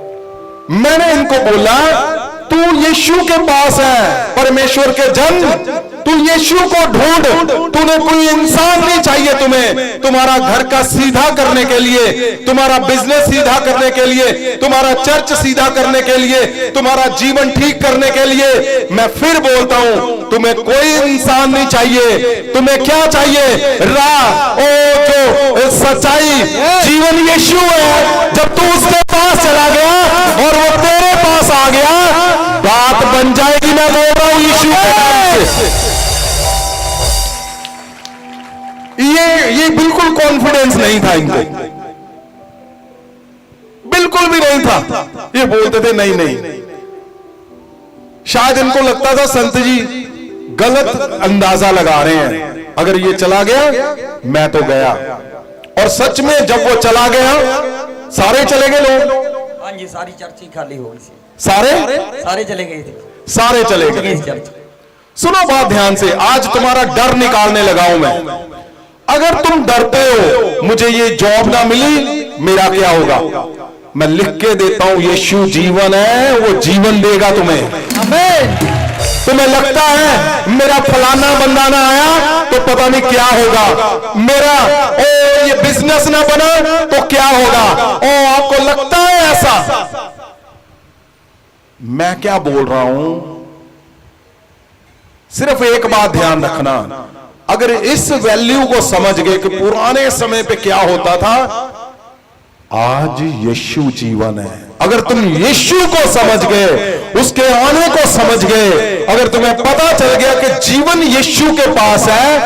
मैंने इनको बोला तू यीशु के पास है, परमेश्वर के जन, तू यीशु को ढूंढ, तूने कोई इंसान नहीं चाहिए तुम्हें, तुम्हारा घर का सीधा करने के लिए, तुम्हारा बिजनेस सीधा करने के लिए, तुम्हारा चर्च सीधा करने के लिए, तुम्हारा जीवन ठीक करने के लिए। मैं फिर बोलता हूं, तुम्हें कोई इंसान नहीं चाहिए, तुम्हें क्या चाहिए? राह, ओ जो सच्चाई जीवन यीशु है। जब तू उसके पास चला गया और वो तेरे पास आ गया, बात बन जाएगी। मैं बोल रहा हूं यीशु के नाम से। ये बिल्कुल कॉन्फिडेंस नहीं था इनको, बिल्कुल भी नहीं था। ये बोलते थे नहीं नहीं, शायद इनको लगता था संत जी गलत अंदाजा लगा रहे हैं, अगर ये चला गया मैं तो गया। और सच में जब वो चला गया, सारे चले गए लोग। हाँ जी, सारी चर्च ही खाली हो गई थी। सारे चले गए थे, सारे चले गए। चर्च। सुनो बात ध्यान से, आज तुम्हारा डर निकालने लगा हूं मैं। अगर तुम डरते हो मुझे ये जॉब ना मिली, मेरा क्या होगा? मैं लिख के देता हूं, यीशु जीवन है, वो जीवन देगा तुम्हें। आमीन। तुम्हें लगता है मेरा फलाना बंदा ना आया तो पता नहीं क्या होगा, मेरा ये बिजनेस ना बना तो क्या होगा? आपको लगता है ऐसा? मैं क्या बोल रहा हूं, सिर्फ एक बात ध्यान रखना, अगर इस वैल्यू को समझ गए कि पुराने समय पे क्या होता था, आज यीशु जीवन है। अगर तुम यीशु को समझ गए, उसके आने को समझ गए, अगर तुम्हें पता चल गया कि जीवन यीशु के पास है,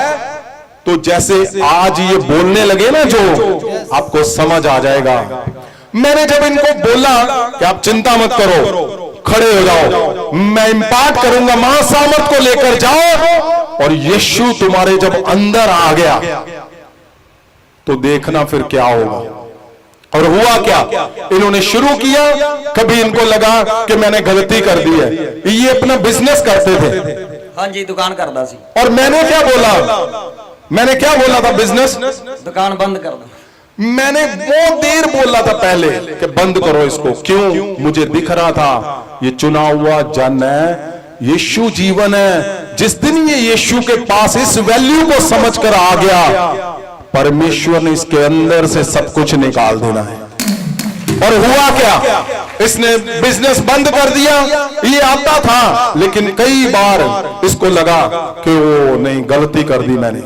तो जैसे आज ये बोलने लगे ना, जो आपको समझ आ जाएगा। मैंने जब इनको बोला कि आप चिंता मत करो, खड़े हो जाओ, मैं इंपार्ट करूंगा, महासामर्थ को लेकर जाओ, और यीशु तुम्हारे जब अंदर आ गया तो देखना फिर क्या होगा। और हुआ क्या, इन्होंने शुरू किया, कभी इनको लगा कि मैंने गलती कर दी है। ये अपना बिजनेस करते थे। हाँ जी, दुकान करता सी। और मैंने क्या बोला, मैंने क्या बोला था? बिजनेस दुकान बंद कर दो। मैंने बहुत देर बोला था पहले कि बंद करो इसको। क्यों? मुझे दिख रहा था ये चुना हुआ जन है, यीशु जीवन है। जिस दिन ये यीशु के पास इस वैल्यू को समझकर आ गया, परमेश्वर ने इसके अंदर से सब कुछ निकाल देना है। और हुआ क्या, इसने बिजनेस बंद कर दिया। ये आता था, लेकिन कई बार इसको लगा कि वो नहीं, गलती कर दी मैंने,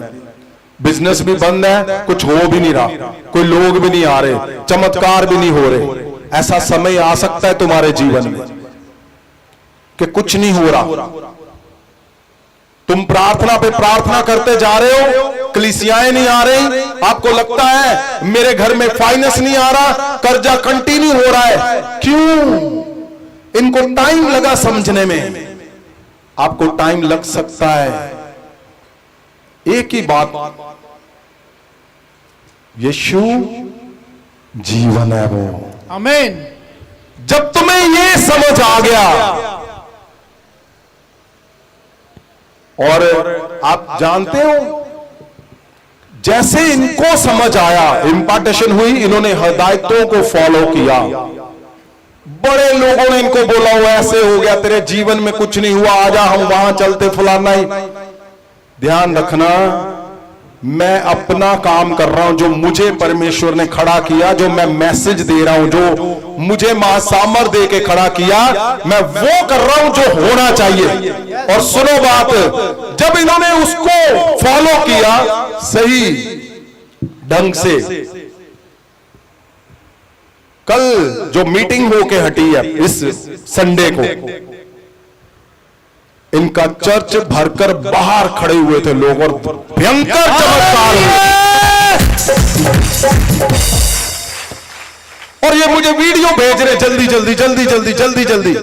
बिजनेस भी बंद है, कुछ हो भी नहीं रहा, कोई लोग भी नहीं आ रहे, चमत्कार भी नहीं हो रहे। ऐसा समय आ सकता है तुम्हारे जीवन में कि कुछ नहीं हो रहा, तुम प्रार्थना पे प्रार्थना करते जा रहे हो, कलीसियाएं नहीं आ रही, आपको लगता है मेरे घर में फाइनेंस नहीं आ रहा, कर्जा कंटिन्यू हो रहा है, क्यों? इनको टाइम लगा समझने में, आपको टाइम लग सकता है। एक ही बात, यीशु जीवन है वो। आमीन। जब तुम्हें ये समझ आ गया, और आप जानते हो जैसे इनको समझ आया, इंपार्टेशन हुई, इन्होंने हिदायतों को फॉलो किया। बड़े लोगों ने इनको बोला हुआ ऐसे हो गया, तेरे जीवन में कुछ नहीं हुआ, आजा हम वहां चलते, फलाना ही। ध्यान रखना, मैं अपना काम कर रहा हूं, जो मुझे परमेश्वर ने खड़ा किया, जो मैं मैसेज दे रहा हूं, जो मुझे महासामर दे के खड़ा किया, मैं वो कर रहा हूं जो होना चाहिए। और सुनो बात, जब इन्होंने उसको फॉलो किया सही ढंग से, कल जो मीटिंग होके हटी है इस संडे को, इनका चर्च भरकर बाहर खड़े हुए थे लोग और भयंकर चमत्कार हुए। और ये मुझे वीडियो भेज रहे, जल्दी जल्दी जल्दी जल्दी जल्दी जल्दी।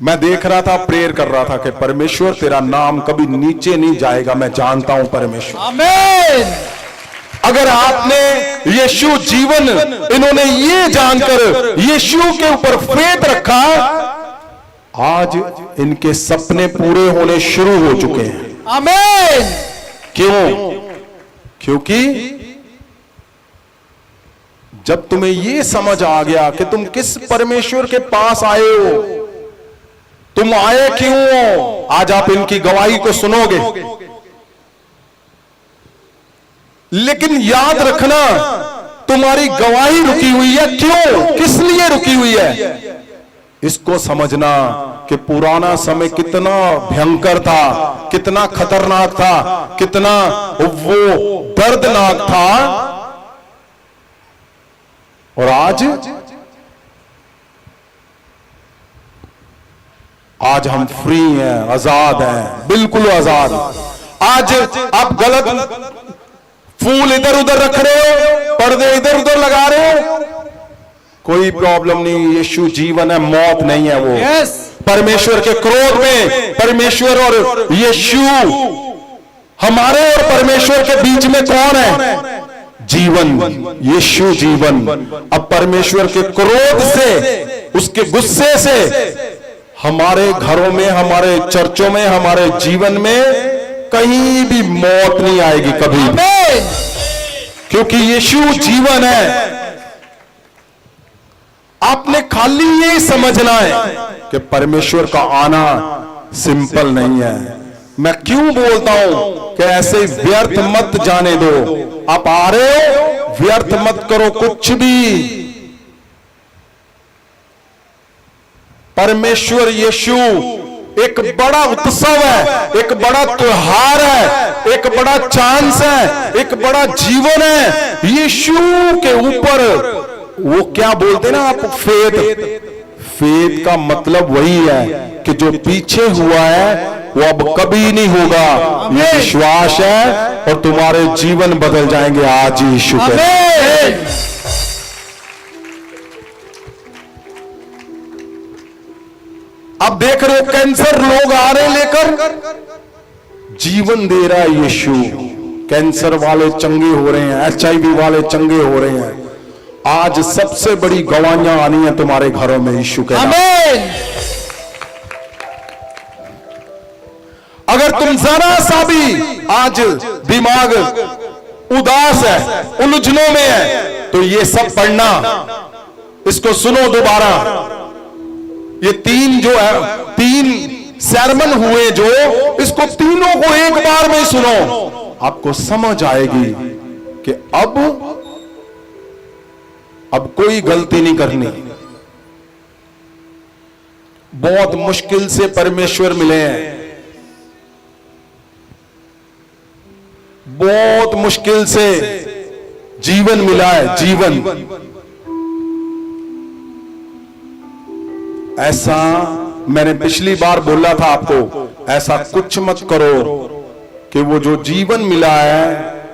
मैं देख रहा था, प्रेयर कर रहा था कि परमेश्वर तेरा नाम कभी नीचे नहीं जाएगा, मैं जानता हूं परमेश्वर। आमीन। अगर आपने यीशु जीवन, इन्होंने ये जानकर यीशु के ऊपर फेथ रखा, आज इनके सपने पूरे होने शुरू हो चुके हैं। आमीन। क्यों? क्योंकि जब तुम्हें ये समझ आ गया कि तुम किस परमेश्वर के पास आए हो, तुम आए क्यों हो, आज आप इनकी गवाही को सुनोगे। लेकिन याद रखना, तुम्हारी गवाही रुकी हुई है, क्यों, किस लिए रुकी हुई है, इसको समझना कि पुराना समय कितना भयंकर था, कितना खतरनाक था, कितना वो दर्दनाक था। और आज हम फ्री हैं, आजाद हैं, बिल्कुल आजाद। आज आप गलत फूल इधर उधर रख रहे हो, पर्दे इधर उधर लगा रहे हो, कोई प्रॉब्लम नहीं, यीशु जीवन है, मौत नहीं है वो। यस। परमेश्वर के क्रोध में परमेश्वर और यीशु, हमारे और परमेश्वर के बीच में कौन है? जीवन, यीशु जीवन। अब परमेश्वर के क्रोध से, उसके गुस्से से हमारे घरों में, हमारे चर्चों में, हमारे जीवन में कहीं भी मौत नहीं आएगी कभी, क्योंकि यीशु जीवन है। आपने खाली ये समझना है कि परमेश्वर का आना सिंपल नहीं है। मैं क्यों बोलता हूं कि ऐसे व्यर्थ मत जाने दो। आप आ रहे हो, व्यर्थ मत करो कुछ भी। परमेश्वर यीशु एक बड़ा उत्सव है, एक बड़ा त्योहार है, एक बड़ा चांस है, एक बड़ा जीवन है। यीशु के ऊपर वो क्या बोलते ना आप, फेथ। फेथ का मतलब वही है कि जो पीछे हुआ है वो अब कभी नहीं होगा, ये विश्वास है, और तुम्हारे जीवन बदल जाएंगे आज यीशु के। अब देख रहे हो कैंसर लोग आ रहे लेकर, जीवन दे रहा है यीशु। कैंसर वाले चंगे हो रहे हैं, HIV वाले चंगे हो रहे हैं। आज सबसे बड़ी गवाहियां आनी है तुम्हारे घरों में यीशु के नाम। अगर तुम जरा सा भी आज दिमाग उदास है, उलझनों में है, तो ये सब पढ़ना, इसको सुनो दोबारा। ये तीन जो है, 3 सरमन हुए जो, इसको तीनों को एक बार में सुनो, आपको समझ आएगी कि अब कोई गलती नहीं करनी। बहुत मुश्किल से परमेश्वर मिले हैं, बहुत मुश्किल से जीवन मिला है, जीवन। ऐसा मैंने पिछली बार बोला था आपको, ऐसा कुछ मत करो कि वो जो जीवन मिला है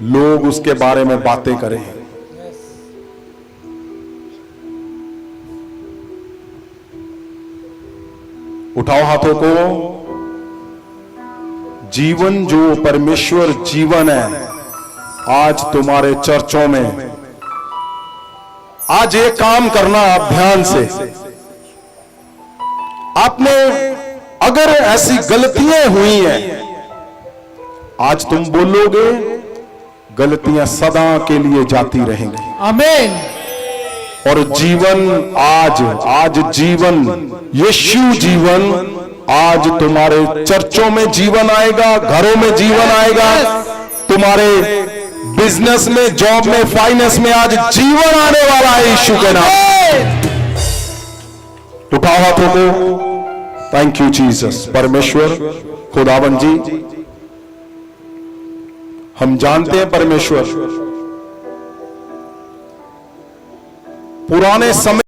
लोग उसके बारे में बातें करें। उठाओ हाथों को। जीवन जो परमेश्वर जीवन है आज तुम्हारे चर्चों में, आज ये काम करना आप ध्यान से। आपने अगर ऐसी गलतियां हुई हैं, आज तुम बोलोगे गलतियां सदा के लिए जाती रहेंगी। आमीन। और जीवन आज जीवन, यीशु जीवन आज तुम्हारे चर्चों में जीवन आएगा, घरों में जीवन आएगा, तुम्हारे बिजनेस में, जॉब में, फाइनेंस में आज जीवन आने वाला है यीशु के नाम। उठाओ हाथों को। Thank you Jesus. परमेश्वर खुदावन जी, हम जानते हैं परमेश्वर पुराने समय